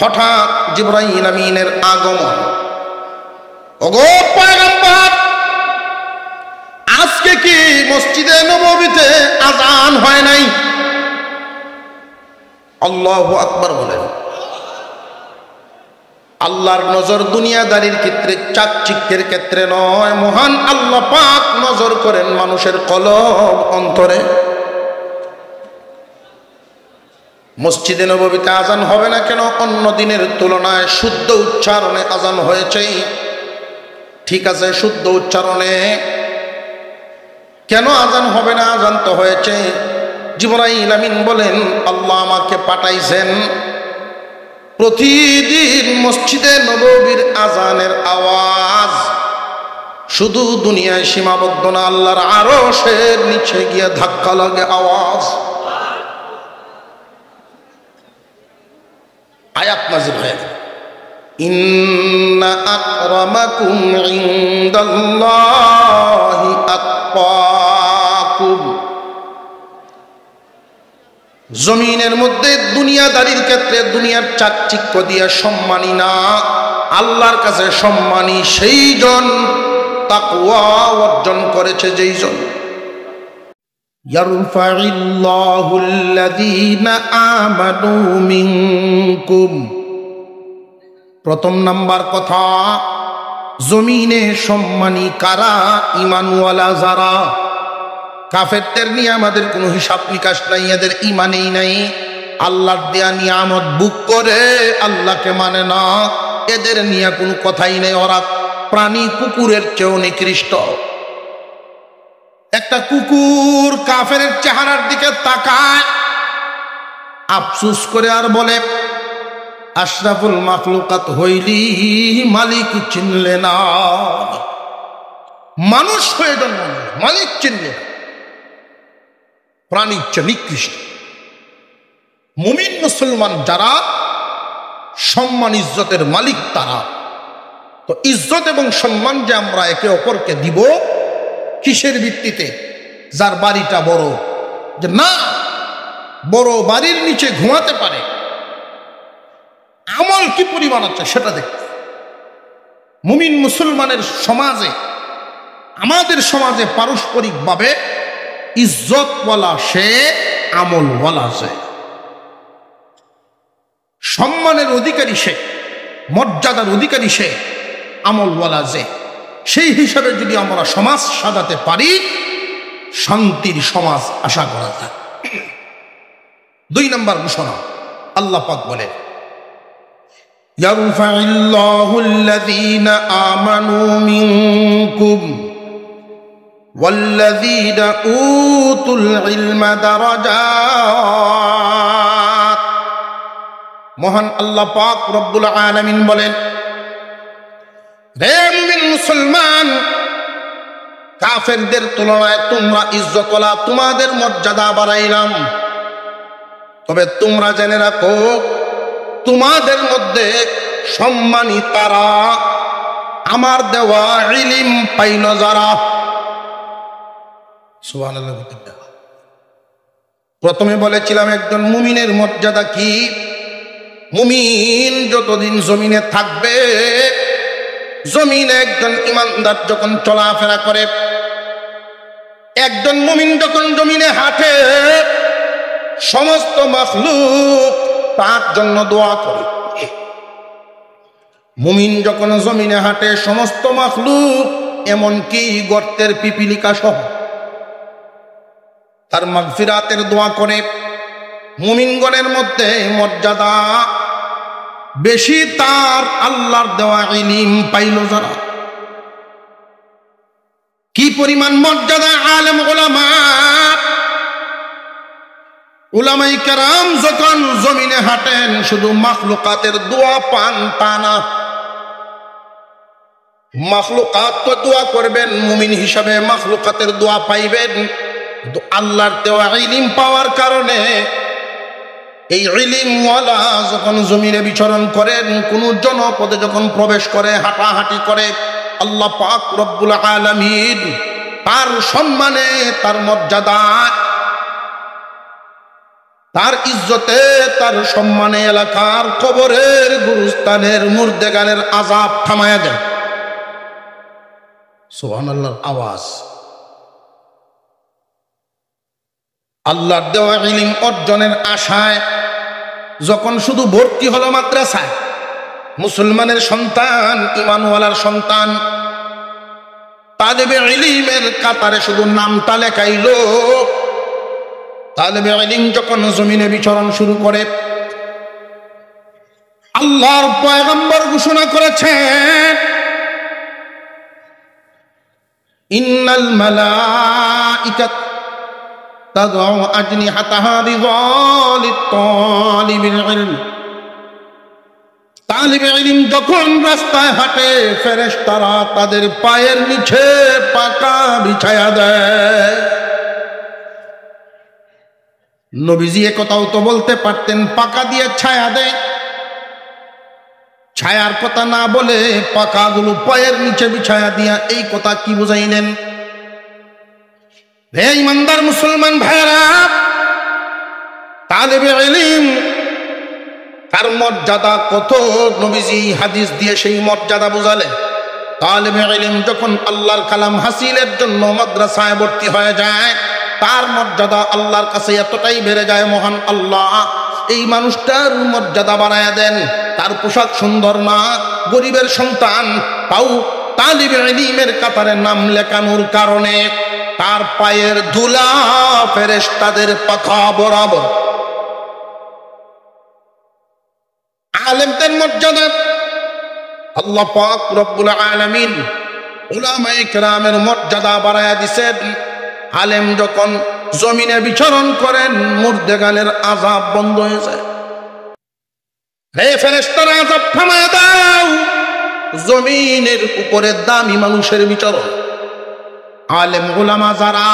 হঠাৎ জিবরাইল আমিনের আগমন। ওগো পয়গম্বর, আজকে কি মসজিদে নববীতে আজান হয় নাই? আল্লাহু আকবার বলেন। আল্লাহর নজর দুনিয়াদারির ক্ষেত্রে, চাকচিক্যের ক্ষেত্রে নয়, মহান আল্লাহ পাক নজর করেন মানুষের কলব অন্তরে। মসজিদে নববীতে আজান হবে না কেন? অন্য দিনের তুলনায় শুদ্ধ উচ্চারণে আজান হয়েছে, ঠিক আছে, শুদ্ধ উচ্চারণে কেন আজান হবে না? আজান তো হয়েছে। জিবরাইল আমিন বলেন, আল্লাহ আমাকে পাঠাইছেন প্রতিদিন মসজিদে নববীর আজানের আওয়াজ শুধু দুনিয়ায় সীমাবদ্ধ না, আল্লাহর আরশের নিচে গিয়ে ধাক্কা লাগে আওয়াজ। আয়াত নাযিল হয়ে গেল, ইন্না আকরামাকুম ইনদাল্লাহি আতকাকুম। জমিনের মধ্যে দুনিয়াদারির ক্ষেত্রে দুনিয়ার চাকচিক্য দিয়ে সম্মানী না, আল্লাহর কাছে সম্মানী সেই জন তাকওয়া অর্জন করেছে যেই জন। ইয়ারফাইল্লাহুল্লাযীনা আমানু মিনকুম, প্রথম নাম্বার কথা, জমিনে সম্মানী কারা? ঈমানওয়ালা যারা। কাফেরদের নিয়ে আমাদের কোনো হিসাব নিকাশ নাই, এদের ঈমানেই নাই। আল্লাহর দেয়া নিয়ামত বুক করে আল্লাহকে মানে না, এদের নিয়ে কোনো কথাই নেই। ওরা প্রাণী কুকুরের চেয়েও নিকৃষ্ট। একটা কুকুর কাফের চেহারার দিকে তাকায়, আফসোস করে আর বলে, আশরাফুল মাখলুকাত হইলি মালিক চিনলে না। মানুষ হয়ে জন্ম মালিক চিনলে না, প্রাণীর চেয়ে নিকৃষ্ট। মুমিন মুসলমান যারা সম্মান ইজ্জতের মালিক তারা। তো ইজ্জত এবং সম্মান যে আমরা একে অপরকে দিব কিসের ভিত্তিতে? যার বাড়িটা বড়, যে না বড় বাড়ির নিচে ঘুমাতে পারে, আমল কি পরিমাণ আছে সেটা দেখতে। মুমিন মুসলমানের সমাজে, আমাদের সমাজে পারস্পরিকভাবে ইজ্জতওয়ালা সে, আমলওয়ালা সে, সম্মানের অধিকারী সে, মর্যাদার অধিকারী সে, আমলওয়ালা যে। সেই হিসাবে যদি আমরা সমাজ সাজাতে পারি, শান্তির সমাজ আশা করা যায়। 2 নম্বর ঘোষণা, আল্লাহ পাক বলেন, ইয়ারফাইল্লাহুল্লাযীনা আমানু মিনকুম ওয়াল্লাযীনা উতুল ইলমা দারাজাত। মহান আল্লাহ পাক রব্বুল আলামিন বলেন, হে মুমিন মুসলমান, কাফেরদের তুলনায় তোমরা ইজ্জতওয়ালা, তোমাদের মর্যাদা বাড়াইলাম। তবে তোমরা জেনে রাখো, তোমাদের মধ্যে সম্মানী তারা, আমার দেওয়া ইলম পাইল যারা। সুবহানাল্লাহ। প্রথমে বলেছিলাম একজন মুমিনের মর্যাদা কি। মুমিন যতদিন জমিনে থাকবে, জমিনে একজন ইমানদার যখন চলাফেরা করে, একজন মুমিন যখন জমিনে হাঁটে, সমস্ত মাখলুক তার জন্য দোয়া করে। মুমিন যখন জমিনে হাঁটে, সমস্ত মাখলুক, এমনকি গর্তের পিপিলিকা সহ, তার মাগফিরাতের দোয়া করে। মুমিনগণের মধ্যে মর্যাদা বেশি তার আল্লাহর দেওয়া ইলম পাইল যারা। কি পরিমাণ মর্যাদা! আলেম উলামা, উলামায়ে কেরাম যখন জমিনে হাঁটেন, শুধু মাখলুকাতের দোয়া পান তা না, মাখলুকাত তো দোয়া করবেন, মুমিন হিসাবে মাখলুকাতের দোয়া পাইবেন। কিন্তু আল্লাহর দেওয়া ইলম পাওয়ার কারণে এই ইলমওয়ালা যখন জমিনে বিচরণ করেন, কোন জনপদে যখন প্রবেশ করে, হাঁটাহাঁটি করে, আল্লাহ পাক রব্বুল আলামিন তার সম্মানে, তার মর্যাদা, তার ইজ্জতে, তার সম্মানে এলাকার কবরের, গুরুস্থানের, মুর্দেগানের আযাব থামায়া দেন। সুবহানাল্লাহর আওয়াজ। আল্লাহর দেওয়া ইলম অর্জনের আশায় যখন শুধু ভর্তি হলো মাদ্রাসায়, মুসলমানের সন্তান, ঈমানওয়ালার সন্তান, তালেবে ইলমের কাতারে শুধু নামটা লেখাইল। তালেবে ইলম যখন জমিনে বিচরণ শুরু করে, আল্লাহর পয়গম্বর ঘোষণা করেছেন, ইন্নাল মালাইকাত তাদউ আজনিহাতাহা লিতালিবিল ইলম। তালিবে ইলম যখন রাস্তায় হাঁটে, ফেরেশতারা তাদের পায়ের নিচে পাকা বিছায়া দেয়। নবীজি একথাও তো বলতে পারতেন, পাকা দিয়ে ছায়া দেয়। ছায়ার কথা না বলে পাকাগুলো পায়ের নিচে বিছায়া দিয়া, এই কথা কি বুঝাইলেন? হে ইমানদার মুসলমান ভাইরা, তালিবে ইলম তার মর্যাদা কত, নবীজি হাদিস দিয়ে সেই মর্যাদা বুঝালেন। তালিবে ইলম যখন আল্লাহর কালাম হাসিলের জন্য মাদ্রাসায় ভর্তি হয়ে যায়, তার মর্যাদা আল্লাহর কাছে এতটাই বেড়ে যায়, মহান আল্লাহ এই মানুষটার মর্যাদা বাড়ায়া দেন। তার পোশাক সুন্দর না, গরিবের সন্তান, তাও তালিবে ইলমের কাতারে নাম লেখানোর কারণে তার পায়ের ধুলা ফেরেশতাদের পাখা বরাবর। আলেমদের মর্যাদা আল্লাহ পাক রব্বুল আলামিন উলামায়ে কেরামের মর্যাদা বাড়ায়া দিয়েছেন। আলেম যখন জমিনে বিচরণ করেন, মুর্দেগানের আযাব বন্ধ হয়ে যায়। হে ফেরেশতারা, আযাব থামায় দাও, জমিনের উপরে দামি মানুষের বিচরণ। আলেম উলামা যারা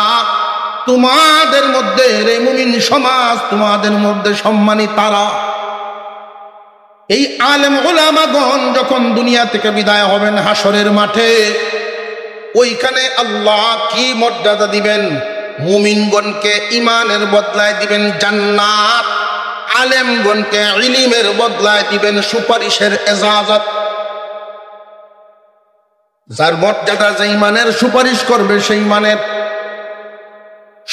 তোমাদের মধ্যে, রে মুমিন সমাজ, তোমাদের মধ্যে সম্মানী তারা। এই আলেম উলামাগণ যখন দুনিয়া থেকে বিদায় হবেন হাসরের মাঠে, ওইখানে আল্লাহ কি মর্যাদা দিবেন? মুমিনগণকে ইমানের বদলায় দিবেন জান্নাত, আলেমগণকে ইলমের বদলায় দিবেন সুপারিশের এজাজত। যার মর্যাদা যেই মানের সুপারিশ করবে সেই মানের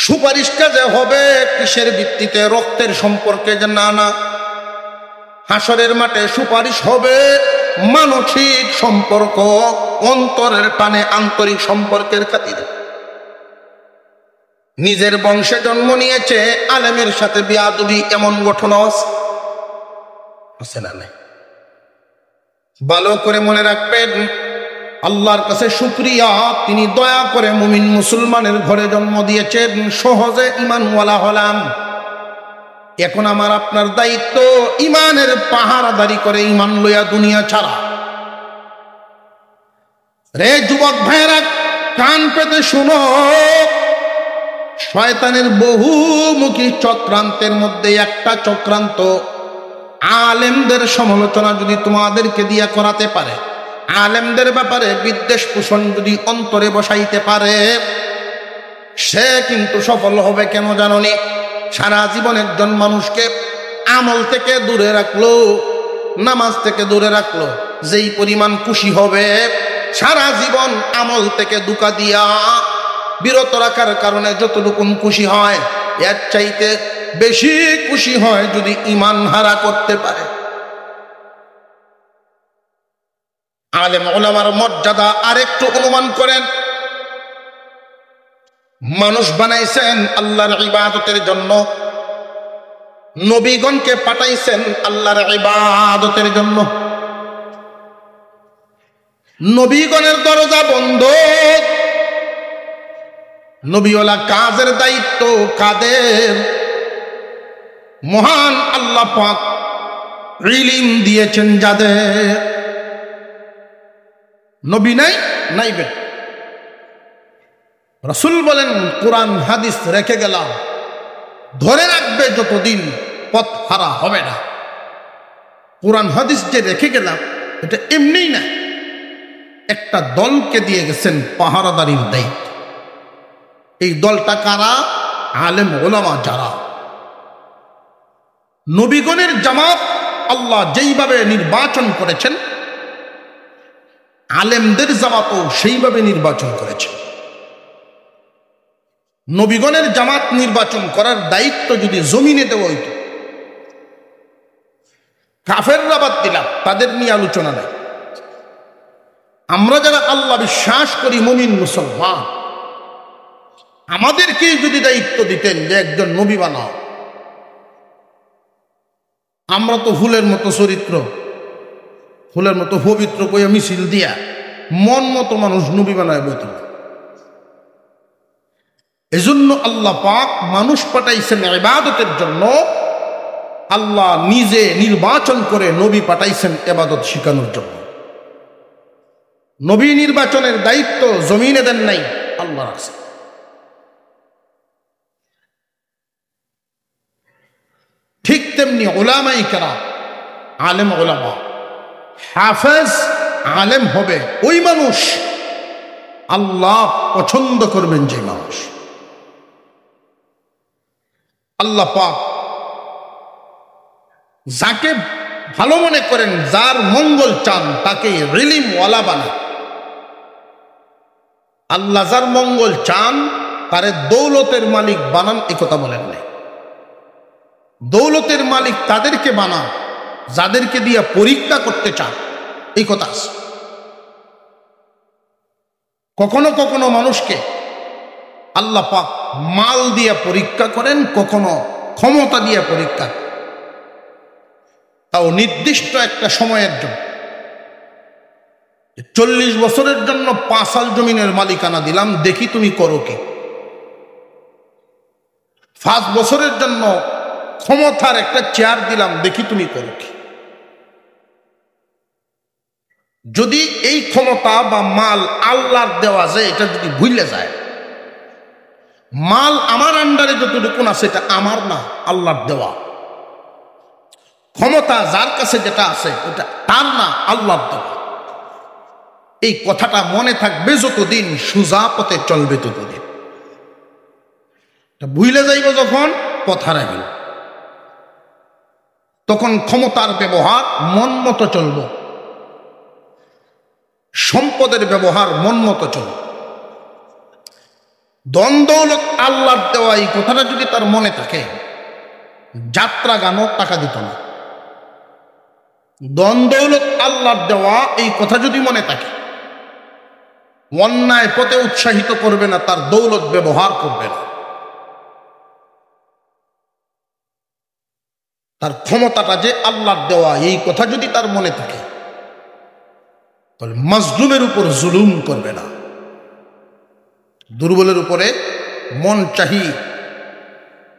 সুপারিশটা যে হবে কিসের ভিত্তিতে? রক্তের সম্পর্কে যে না, হাসরের মাঠে সুপারিশ হবে মানসিক সম্পর্ক, অন্তরের টানে, আন্তরিক সম্পর্কের খাতিরে। নিজের বংশে জন্ম নিয়েছে, আলেমের সাথে বিয়াদবি, এমন ঘটনা আছে না? নাই। ভালো করে মনে রাখবেন, আল্লাহর কাছে শুকরিয়া, তিনি দয়া করে মুমিন মুসলমানের ঘরে জন্ম দিয়েছেন, সহজে ঈমানওয়ালা হলাম। এখন আমার আপনার দায়িত্ব ঈমানের পাহারাদারি করে ঈমান লইয়া দুনিয়া ছাড়া। রে যুবক ভাইরা, কান পেতে শুনো, শয়তানের বহুমুখী চক্রান্তের মধ্যে একটা চক্রান্ত, আলেমদের সমালোচনা যদি তোমাদেরকে দিয়া করাতে পারে, আলেমদের ব্যাপারে বিদ্বেষ পোষণ যদি অন্তরে বসাইতে পারে, সে কিন্তু সফল হবে। কেন জানোনি? সারা জীবন একজন মানুষকে আমল থেকে দূরে রাখলো, নামাজ থেকে দূরে রাখলো, যেই পরিমাণ খুশি হবে, সারা জীবন আমল থেকে দুকা দিয়া বিরত রাখার কারণে যতটুকু খুশি হয়, এর চাইতে বেশি খুশি হয় যদি ঈমান হারা করতে পারে। আলেম ওলামার মর্যাদা আরেকটু অনুমান করেন। মানুষ বানাইছেন আল্লাহর ইবাদতের জন্য, নবীগণকে পাঠাইছেন আল্লাহর ইবাদতের জন্য। নবীগণের দরজা বন্ধ, নবীওয়ালা কাজের দায়িত্ব কাদের? মহান আল্লাহ পাক ইলম দিয়েছেন যাদের। নবী নাই, নাইবেন। রাসূল বলেন, কোরআন হাদিস রেখে গেলাম, ধরে রাখবে যতদিন পথ হারা হবে না। কোরআন হাদিস যে রেখে গেলাম, এটা এমনি না, একটা দলকে দিয়ে গেছেন পাহারাদারির দায়িত্ব। এই দলটা কারা? আলেম ওলামা যারা। নবীগণের জামাত আল্লাহ যেইভাবে নির্বাচন করেছেন, আলেমদের জামাতও সেইভাবে নির্বাচন করেছেন। নবীগণের জামাত নির্বাচন করার দায়িত্ব যদি জমিনে দেওয়া হইত, কাফেররা বাদ দিলাম, তাদের নিয়ে আলোচনা নাই। আমরা যারা আল্লাহ বিশ্বাস করি, মুমিন মুসলমান, আমাদেরকেই যদি দায়িত্ব দিতেন যে একজন নবী বানাও, আমরা তো ফুলের মতো চরিত্র, ফুলের মতো পবিত্র কইয়া মিছিল দিয়া মন মতো মানুষ নবী বানায় বইত। এজন্য আল্লাহ পাক মানুষ পাঠাইছেন ইবাদতের জন্য। আল্লাহ নিজে নির্বাচন করে নবী পাঠাইছেন ইবাদত শিখানোর জন্য। নবী নির্বাচনের দায়িত্ব জমিনে দেন নাই, আল্লাহ রাখছে। ঠিক তেমনি উলামায়ে কেরাম, আলেম উলামা, হাফেজ আলেম হবে ওই মানুষ আল্লাহ পছন্দ করবেন যে মানুষ। আল্লাহ পাক যাকে ভালো মনে করেন, যার মঙ্গল চান তাকে ইলমওয়ালা বানান। আল্লাহ যার মঙ্গল চান তারে দৌলতের মালিক বানান, এ কথা বলেন নাই। দৌলতের মালিক তাদেরকে বানান যাদেরকে দিয়া পরীক্ষা করতে চান, এই কথা আছে। কখনো কখনো মানুষকে আল্লাহ পাক মাল দিয়া পরীক্ষা করেন, কখনো ক্ষমতা দিয়া পরীক্ষা, তাও নির্দিষ্ট একটা সময়ের জন্য। 40 বছরের জন্য 5 সাল জমিনের মালিকানা দিলাম, দেখি তুমি করো কি। 5 বছরের জন্য ক্ষমতার একটা চেয়ার দিলাম, দেখি তুমি করো কি। যদি এই ক্ষমতা বা মাল আল্লাহর দেওয়া যায়, এটা যদি ভুলে যায়, মাল আমার আন্ডারে যতটুকু আছে এটা আমার না, আল্লাহর দেওয়া। ক্ষমতা যার কাছে যেটা আছে এটা তার না, আল্লাহর দেওয়া। এই কথাটা মনে থাকবে যতদিন, সোজা পথে চলবে ততদিন। ভুলে যাইব যখন, কথা রাখবে, তখন ক্ষমতার ব্যবহার মন মতো চলব, সম্পদের ব্যবহার মন মতো চলবে। দ্বন্দ্বলত আল্লাহর দেওয়া, এই কথাটা যদি তার মনে থাকে, যাত্রা গানও টাকা দিত না। দ্বন্দ্বলত আল্লাহর দেওয়া, এই কথা যদি মনে থাকে, অন্যায় পথে উৎসাহিত করবে না, তার দৌলত ব্যবহার করবে না। তার ক্ষমতাটা যে আল্লাহর দেওয়া, এই কথা যদি তার মনে থাকে, তাহলে মাজলুমের উপর জুলুম করবে না, দুর্বলের উপরে মন চাহি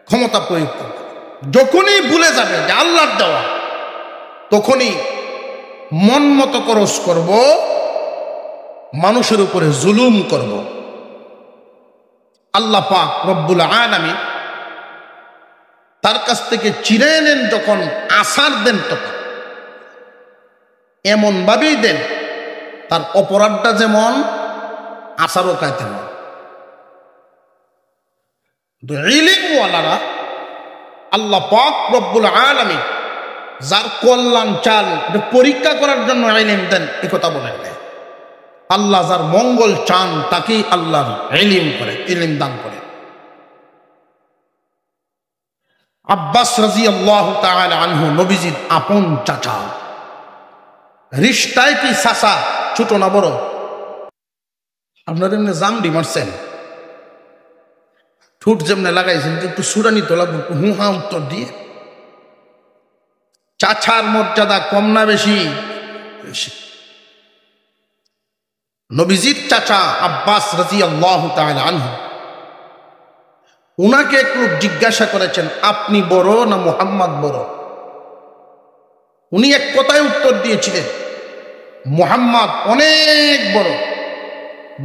ক্ষমতা প্রয়োগ করবে। যখনই ভুলে যাবে যে আল্লাহর দেওয়া, তখনই মন মতো খরচ করব, মানুষের উপরে জুলুম করব। আল্লাহ পাক রব্বুল আলামিন তার কাছ থেকে চিনে নেন, যখন আসার দেন তখন এমন ভাবেই দেন তার অপরাধটা যেমন, আসারও কায় তেমন। ইলমওয়ালারা আল্লাহ পাক রব্বুল আলামিন যার কল্যাণ চান, পরীক্ষা করার জন্য ইলম দেন, এ কথা বলেন না। আল্লাহ যার মঙ্গল চান তাকেই আল্লাহর ইলম করে, ইলম দান করে। আব্বাস রাদিয়াল্লাহু তাআলা আনহু নবীজির আপন চাচা। রিশতায় কি চাচা ছোট না বড়? আপনারা এমনি জামডি মারছেন, ঠোঁট যেমনে লাগাইছেন, একটু সুরানি তোলা, হু হা উত্তর দিয়ে। চাচার মর্যাদা কম না বেশি? বেশি। নবীজির চাচা আব্বাস রাদিয়াল্লাহু তাআলা আনহু, উনাকে এক লোক জিজ্ঞাসা করেছেন, আপনি বড় না মুহাম্মদ বড়? উনি এক কথায় উত্তর দিয়েছিলেন, মুহাম্মদ অনেক বড়,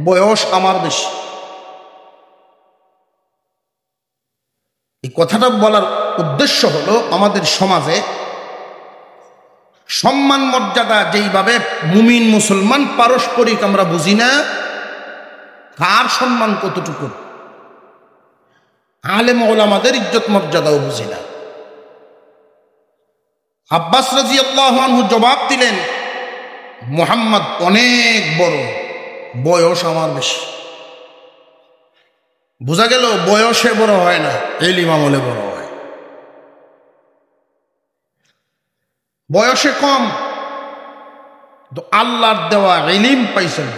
বয়স আমার বেশি। এই কথাটা বলার উদ্দেশ্য হলো, আমাদের সমাজে সম্মান মর্যাদা যেইভাবে মুমিন মুসলমান পারস্পরিক আমরা বুঝি না, কার সম্মান কতটুকু, আলেম ওলামাদের ইজ্জত মর্যাদাও বুঝি না। আব্বাস রাদিয়াল্লাহু আনহু জবাব দিলেন, মুহাম্মদ অনেক বড়, বয়স আমার বেশি। বোঝা গেল বয়সে বড় হয় না, ইলম আমলে বড় হয়। বয়সে কম, তো আল্লাহর দেওয়া ইলম পাইছেন।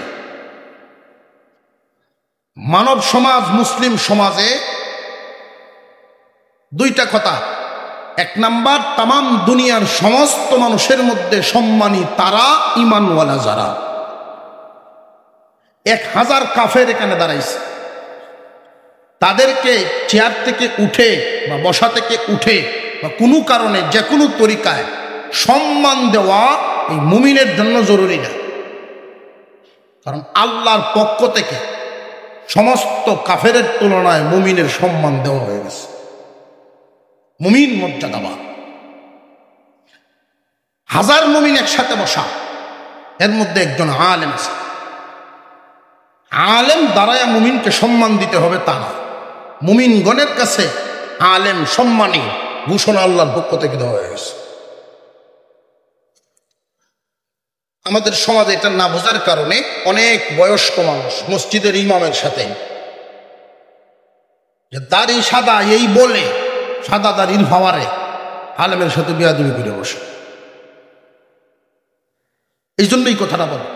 মানব সমাজ, মুসলিম সমাজে দুইটা কথা। এক নাম্বার, তামাম দুনিয়ার সমস্ত মানুষের মধ্যে সম্মানী তারা ঈমানওয়ালা যারা। 1000 কাফের এখানে দাঁড়াইছে, তাদেরকে চেয়ার থেকে উঠে বা বসা থেকে উঠে বা কোনো কারণে যে কোনো তরিকায় সম্মান দেওয়া এই মুমিনের জন্য জরুরি না। কারণ আল্লাহর পক্ষ থেকে সমস্ত কাফেরের তুলনায় মুমিনের সম্মান দেওয়া হয়ে গেছে। মুমিন মর্যাদাবান। 1000 মুমিন একসাথে বসা, এর মধ্যে একজন আলেম আছে। আলেম দ্বারায় মুমিনকে সম্মান দিতে হবে তা না। মুমিনগণের কাছে আলেম সম্মানী ঘোষণা আল্লাহর পক্ষ থেকে দেওয়া হয়ে গেছে। আমাদের সমাজে এটা না বোঝার কারণে অনেক বয়স্ক মানুষ মসজিদের ইমামের সাথে যে দাড়ি সাদা এই বলে সাদা দাড়ির ভাওয়ারে আলেমের সাথে বেয়াদবি করে বসে। এই জন্যই কথাটা বলে,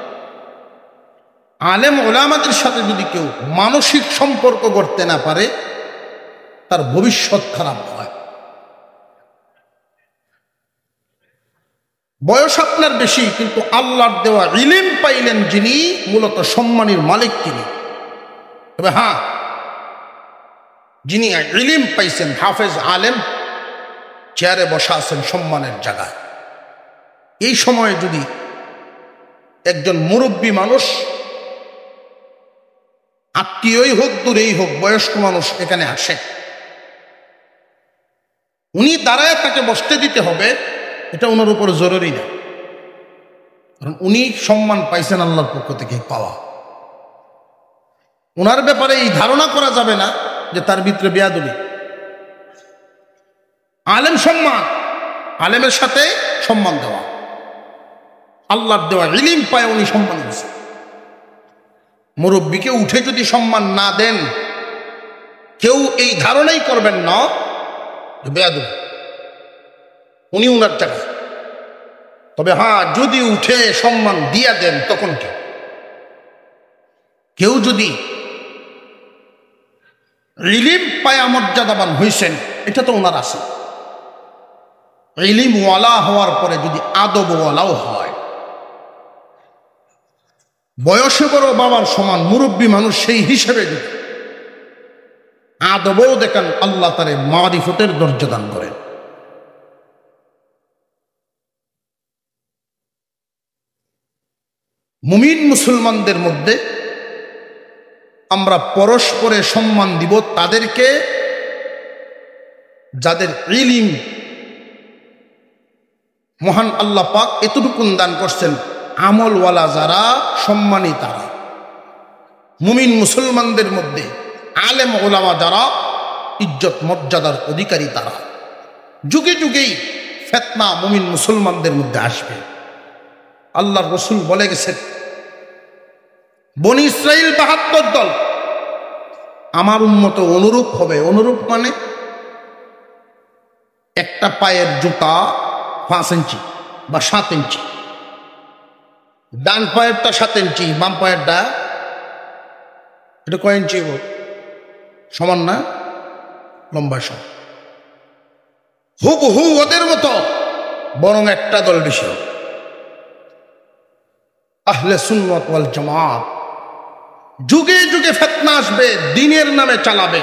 আলেম ওলামাদের সাথে যদি কেউ মানসিক সম্পর্ক করতে না পারে তার ভবিষ্যৎ খারাপ হয়। বয়স আপনার বেশি, কিন্তু আল্লাহর দেওয়া ইলম পাইলেন যিনি, মূলত সম্মানের মালিক তিনি। তবে হ্যাঁ, যিনি ইলম পাইছেন, হাফেজ আলেম, চেয়ারে বসা আছেন সম্মানের জায়গায়। এই সময়ে যদি একজন মুরব্বী মানুষ, আত্মীয়ই হোক দূরেই হোক, বয়স্ক মানুষ এখানে আসে, উনি দাঁড়ায় তাকে বসতে দিতে হবে, এটা ওনার উপর জরুরি না, কারণ উনি সম্মান পাইছেন আল্লাহর পক্ষ থেকে পাওয়া। ওনার ব্যাপারে এই ধারণা করা যাবে না যে তার ভিতরে বেয়াদবি। আলেম সম্মান, আলেমের সাথে সম্মান দেওয়া, আল্লাহর দেওয়া ইলম পায় উনি সম্মান দিয়েছেন। মুরব্বীকে উঠে যদি সম্মান না দেন, কেউ এই ধারণাই করবেন না বেয়াদবি, উনি উনার টাকা। তবে হ্যাঁ, যদি উঠে সম্মান দিয়া দেন তখন কেউ যদি ইলম পায়া মর্যাদাবান হয়েছেন, এটা তো ওনার আছে। ইলম ওয়ালা হওয়ার পরে যদি আদব ওয়ালাও হয়, বয়সে বড় বাবার সমান মুরব্বী মানুষ, সেই হিসেবে যদি আদবও দেখেন, আল্লাহ তারে মারিফতের দরজা দান করেন। মুমিন মুসলমানদের মধ্যে আমরা পরস্পরে সম্মান দিব তাদেরকে যাদের ইলম মহান আল্লাহ পাক এতটুকুন দান করছেন, আমলওয়ালা যারা সম্মানী তারা। মুমিন মুসলমানদের মধ্যে আলেম ওলামা যারা, ইজ্জত মর্যাদার অধিকারী তারা। যুগে যুগেই ফিতনা মুমিন মুসলমানদের মধ্যে আসবে। আল্লাহর রাসূল বলে গেছেন, বনি ইসরাইল ৭২ দল, আমার উম্মত অনুরূপ হবে। অনুরূপ মানে একটা পায়ের জুতা ৫ ইঞ্চি বা ৭ ইঞ্চি, ডান পায়েরটা ৭ ইঞ্চি, বাম পায়েরটা এটা কয় ইঞ্চি সমান না, লম্বা সমান, হুবহু ওদের মতো, বরং একটা দল বেশি হবে। আহলে সুন্নাত ওয়াল জামাত। যুগে যুগে ফিতনা আসবে, দ্বীনের নামে চালাবে।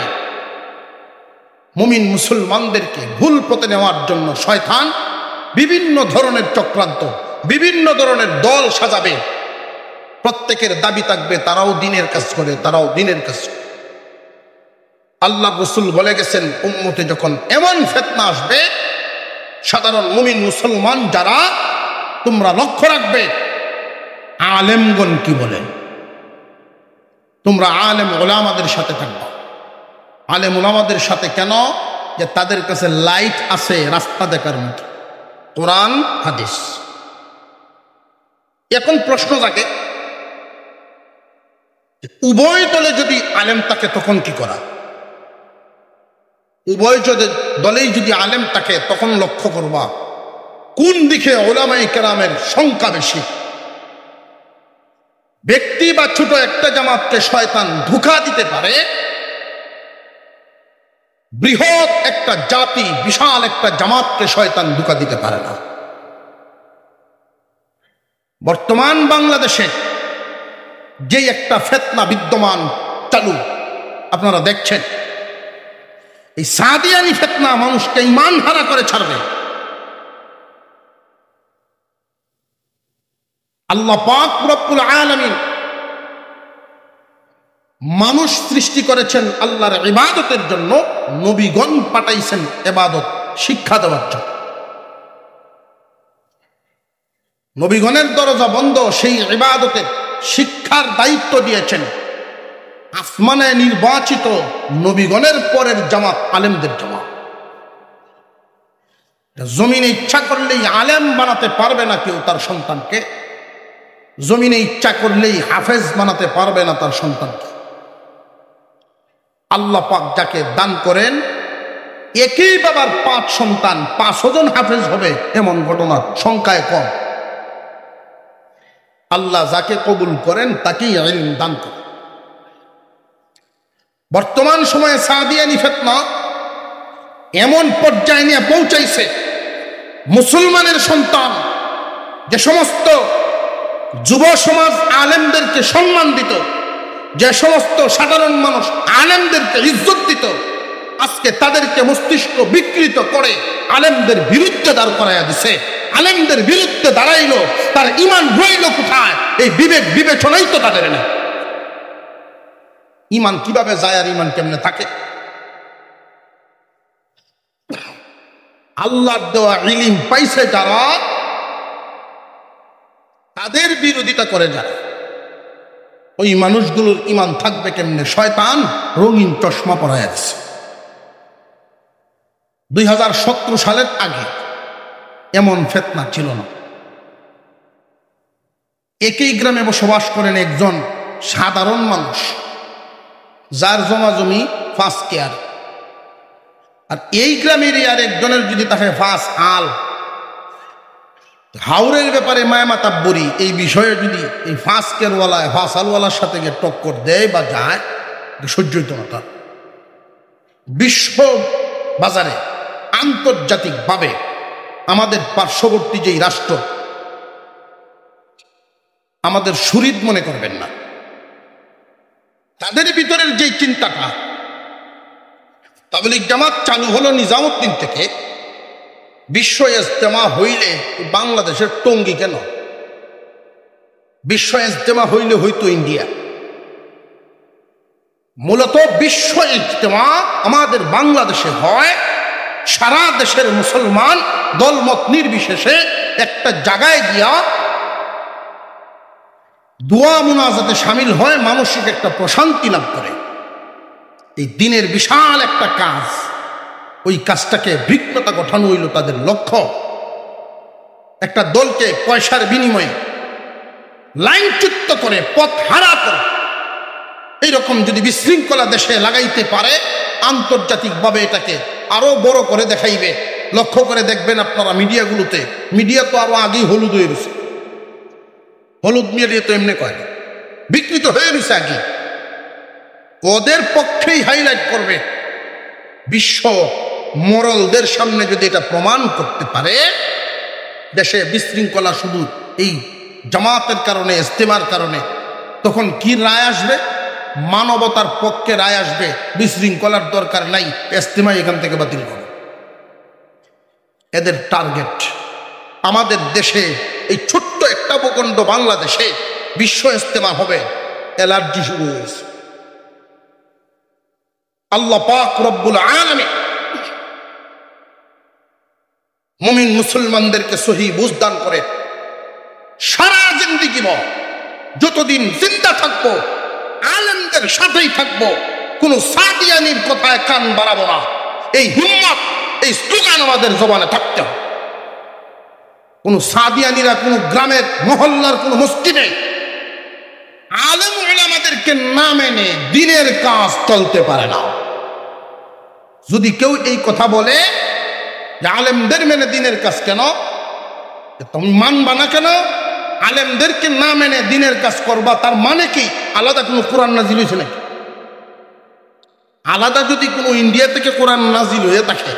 মুমিন মুসলমানদেরকে ভুল পথে নেওয়ার জন্য শয়তান বিভিন্ন ধরনের চক্রান্ত, বিভিন্ন ধরনের দল সাজাবে। প্রত্যেকের দাবি থাকবে তারাও দ্বীনের কাজ করে, তারাও দ্বীনের কাজ করে। আল্লাহ রাসূল বলে গেছেন, উম্মতে যখন এমন ফিতনা আসবে, সাধারণ মুমিন মুসলমান যারা, তোমরা লক্ষ্য রাখবে আলেমগণ কি বলেন। তোমরা আলেম ওলামাদের সাথে থাকবে। আলেম ওলামাদের সাথে কেন? যে তাদের কাছে লাইট আছে রাস্তা দেখার মতো, কোরআন হাদিস। এখন প্রশ্ন থাকে, উভয় দলে যদি আলেম থাকে তখন কি করা? উভয় দলেই যদি আলেম থাকে, তখন লক্ষ্য করবা কোন দিকে ওলামায়ে কেরামের সংখ্যা বেশি। ব্যক্তি বা ছোট একটা জামাতকে শয়তান ধোঁকা দিতে পারে, বৃহৎ একটা জাতি, বিশাল একটা জামাতকে শয়তান ধোঁকা দিতে পারে না। বর্তমান বাংলাদেশে যে একটা ফিতনা বিদ্যমান চালু, আপনারা দেখছেন, এই সাদিয়ানি ফিতনা মানুষকে ঈমান হারা করে ছাড়বে। আল্লাহ পাক রব্বুল আলামিন মানুষ সৃষ্টি করেছেন আল্লাহর ইবাদতের জন্য, নবীগণ পাঠাইছেন ইবাদত শিক্ষা দেওয়ার জন্য। নবীগণের দরজা বন্ধ, সেই ইবাদতের শিক্ষার দায়িত্ব দিয়েছেন আসমানে নির্বাচিত নবীগণের পরের জামাত, আলেমদের জামাত। জমিনে ইচ্ছা করলেই আলেম বানাতে পারবে না কেউ তার সন্তানকে। জমিনে ইচ্ছা করলেই হাফেজ বানাতে পারবে না তার সন্তানকে। আল্লাহ পাক যাকে দান করেন, একই বাবার 5 সন্তান 5 জন হাফেজ হবে, এমন ঘটনা সংখ্যায় কম। আল্লাহ যাকে কবুল করেন তাকেই ইলম দান করেন। বর্তমান সময়ে সাদিয়ানি ফিতনা এমন পর্যায়ে নিয়ে পৌঁছাইছে, মুসলমানের সন্তান যে সমস্ত যুব সমাজ আলেমদেরকে সম্মান দিত, যে সমস্ত সাধারণ মানুষ আলেমদেরকে ইজ্জত দিত, আজকে তাদেরকে মস্তিষ্ক বিকৃত করে আলেমদের বিরুদ্ধে দাঁড় করাইয়া দিছে। আলেমদের বিরুদ্ধে দাঁড়াইলো, তার ঈমান রইল কোথায়? এই বিবেক বিবেচনাই তো তাদের নেই। ঈমান কিভাবে যায় আর ঈমান কেমনে থাকে? আল্লাহর দেওয়া ইলম পাইছে যারা, তাদের বিরোধিতা করে যারা, ওই মানুষগুলোর ঈমান থাকবে কেমনে? শয়তান রঙিন চশমা পরাইয়া দিছে। 2017 সালের আগে এমন ফিতনা ছিল না। একই গ্রামে বসবাস করেন একজন সাধারণ মানুষ, যার জমা জমি 5 কেয়ার, আর এই গ্রামের আর একজনের যদি তাকে 5 আল, হাওরের ব্যাপারে মায়ামাতাব্বরি এই বিষয়ে যদি এই 5 কেয়ারওয়ালায় 5 আলওয়ালার সাথে গিয়ে টক্কর দেয় বা যায়, সহ্য হইত না তার। বিশ্ব বাজারে আন্তর্জাতিকভাবে আমাদের পার্শ্ববর্তী যেই রাষ্ট্র, আমাদের শরীর মনে করবেন না, তাদের ভিতরের যে চিন্তাটা, তাবলীগ জামাত চালু হলো নিজামউদ্দিন থেকে, বিশ্ব ইজতেমা হইলে বাংলাদেশের টঙ্গী কেন? বিশ্ব ইজতেমা হইলে হইতো ইন্ডিয়া। মূলত বিশ্ব ইজতেমা আমাদের বাংলাদেশে হয়, সারা দেশের মুসলমান দলমত নির্বিশেষে একটা জায়গায় গিয়া দোয়া মুনাজাতে শামিল হয়, মানসিক একটা প্রশান্তি লাভ করে। এই দিনের বিশাল একটা কাজ, ওই কাজটাকে বিকৃত গঠন হইল তাদের লক্ষ্য। একটা দলকে পয়সার বিনিময়ে লাইনচ্যুত করে, পথ হারা করে, এইরকম যদি বিশৃঙ্খলা দেশে লাগাইতে পারে, আন্তর্জাতিকভাবে এটাকে আরো বড় করে দেখাইবে। লক্ষ্য করে দেখবেন আপনারা মিডিয়াগুলোতে, মিডিয়া তো আরো আগেই হলুদ হয়ে গেছে, হলুদ মিডিয়া তো এমনি কয় না, বিকৃত হয়ে গেছে আগে। ওদের পক্ষেই হাইলাইট করবে। বিশ্ব মোরালদের সামনে যদি এটা প্রমাণ করতে পারে দেশে বিশৃঙ্খলা শুধু এই জামাতের কারণে, ইজতেমার কারণে, তখন কি রায় আসবে? মানবতার পক্ষে রায় আসবে, বিশৃঙ্খলার দরকার নাই, ইজতেমা এখান থেকে বাতিল করো। এদের টার্গেট আমাদের দেশে, এই ছোট্ট একটা ভূখণ্ড বাংলাদেশে বিশ্ব ইজতেমা হবে, অ্যালার্জি শুরু হয়েছে। আল্লাহ পাক রব্বুল আলামিন মুমিন মুসলমানদেরকে সহি বুঝ দান করে। সারা জিন্দেগি যতদিন জিন্দা থাকবো আলেমদের সাথেই থাকবো, কোন সাদিয়ানির কথায় কান বাড়াবো না। এই হিম্মত, এই স্লোগান আমাদের জবানে থাকতে হবে। কোন সাদিয়ানিরা কোন গ্রামের মহল্লার কোন মসজিদে আলেম উলামাদেরকে না মেনে দিনের কাজ চলতে পারে না। যদি কেউ এই কথা বলে যে আলেমদের মেনে দিনের কাজ কেন, তুমি মানবা না কেন? আলেমদেরকে না মেনে দিনের কাজ করবা, তার মানে কি আলাদা কোনো কোরআন নাজিল হয়েছে নাকি? আলাদা যদি কোনো ইন্ডিয়া থেকে কোরআন নাজিল হয়ে থাকে,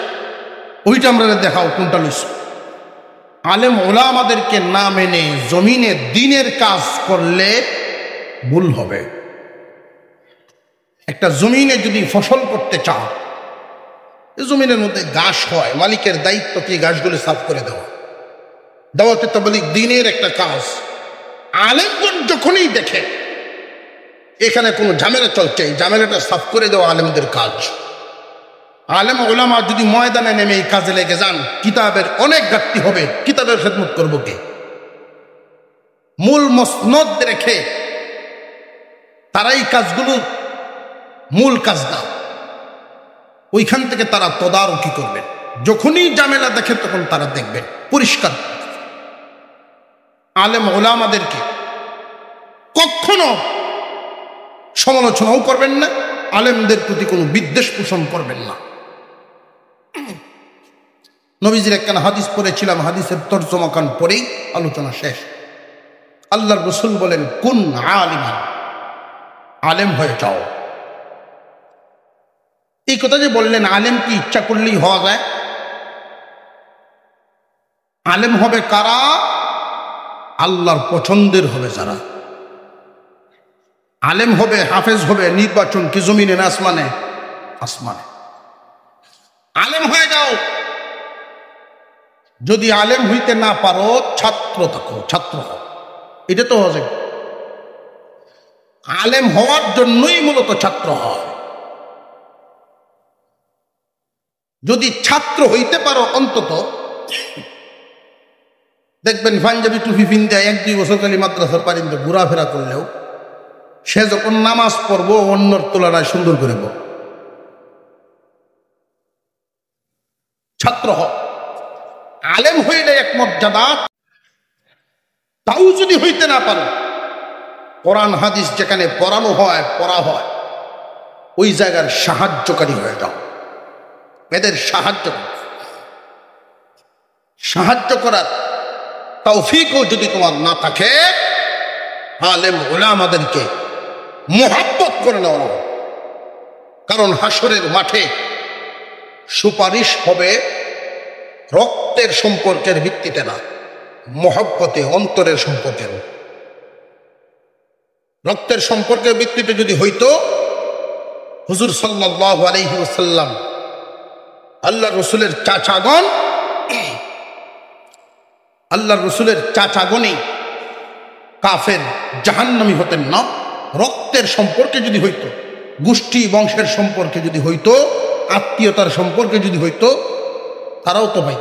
ওইটা আমরা দেখাও কোনটা লইছ। আলেম ওলামাদেরকে না মেনে জমিনে দিনের কাজ করলে ভুল হবে। একটা জমিনে যদি ফসল করতে চাও, জমিনের মধ্যে ঘাস হয়, মালিকের দায়িত্ব কি ঘাসগুলো সাফ করে দেওয়া। দাওয়াতে তাবলীগ দিনের একটা কাজ। আলেমগণ যখনই দেখে এখানে কোনো ঝামেলা চলছে, এই ঝামেলাটা সাফ করে দেওয়া আলেমদের কাজ। আলেম ওলামা যদি ময়দানে নেমে এই কাজে লেগে যান, কিতাবের অনেক ঘাটতি হবে। কিতাবের খেদমত করবো কে? মূল মসনদ রেখে তারা এই কাজগুলো মূল কাজ না, ওইখান থেকে তারা তদারকি করবেন। যখনই ঝামেলা দেখে তখন তারা দেখবেন পরিষ্কার। আলেম ওলামাদেরকে কোনো সমালোচনাও করবেন না, আলেমদের প্রতি কোনো বিদ্বেষ পোষণ করবেন না। নবীজির একখানা হাদিস পড়েছিলাম, হাদিসের তর্জমাখান পরেই আলোচনা শেষ। আল্লাহর রাসূল বলেন, কুন আলিমান, আলেম হয়ে যাও। এই কথা যে বললেন, আলেম কি ইচ্ছা করলেই হওয়া যায়? আলেম হবে কারা? আল্লাহর পছন্দের হবে যারা। আলেম হবে, হাফেজ হবে, নির্বাচন কি জমিনে না আসমানে? আসমানে। আলেম হয়ে যাও। যদি আলেম হইতে না পারো, ছাত্র থাকো, ছাত্র হও। এটা তো হচ্ছে আলেম হওয়ার জন্যই মূলত ছাত্র হয়। যদি ছাত্র হইতে পারো, অন্তত দেখবেন পাঞ্জাবি টুপি পিনতে 1-2 বছর খালি মাদ্রাসার পারিন্দে ঘোরাফেরা করলেও সে যখন নামাজ পড়বো অন্যর তুলনায় সুন্দর করে পড়ব। ছাত্র হও। আলেম হইলে এক মর্যাদা। তাও যদি হইতে না পারো, কোরআন হাদিস যেখানে পড়ানো হয়, পড়া হয়, ওই জায়গার সাহায্যকারী হয়ে যাও। এদের সাহায্য করার তৌফিকও যদি তোমার না থাকে, আলেম উলামাদেরকে মুহাব্বত করে নেওয়া হবে। কারণ হাসরের মাঠে সুপারিশ হবে রক্তের সম্পর্কের ভিত্তিতে না, মুহাব্বতে, অন্তরের সম্পর্কের। রক্তের সম্পর্কের ভিত্তিতে যদি হইতো, হুজুর সাল্লাল্লাহু আলাইহি ওয়াসাল্লাম, আল্লাহ রসুলের চাচাগণই কাফের, জাহান্নামী হতেন না। রক্তের সম্পর্কে যদি হইতো, গোষ্ঠী বংশের সম্পর্কে যদি হইতো, আত্মীয়তার সম্পর্কে যদি হইতো, তারাও তো ভাই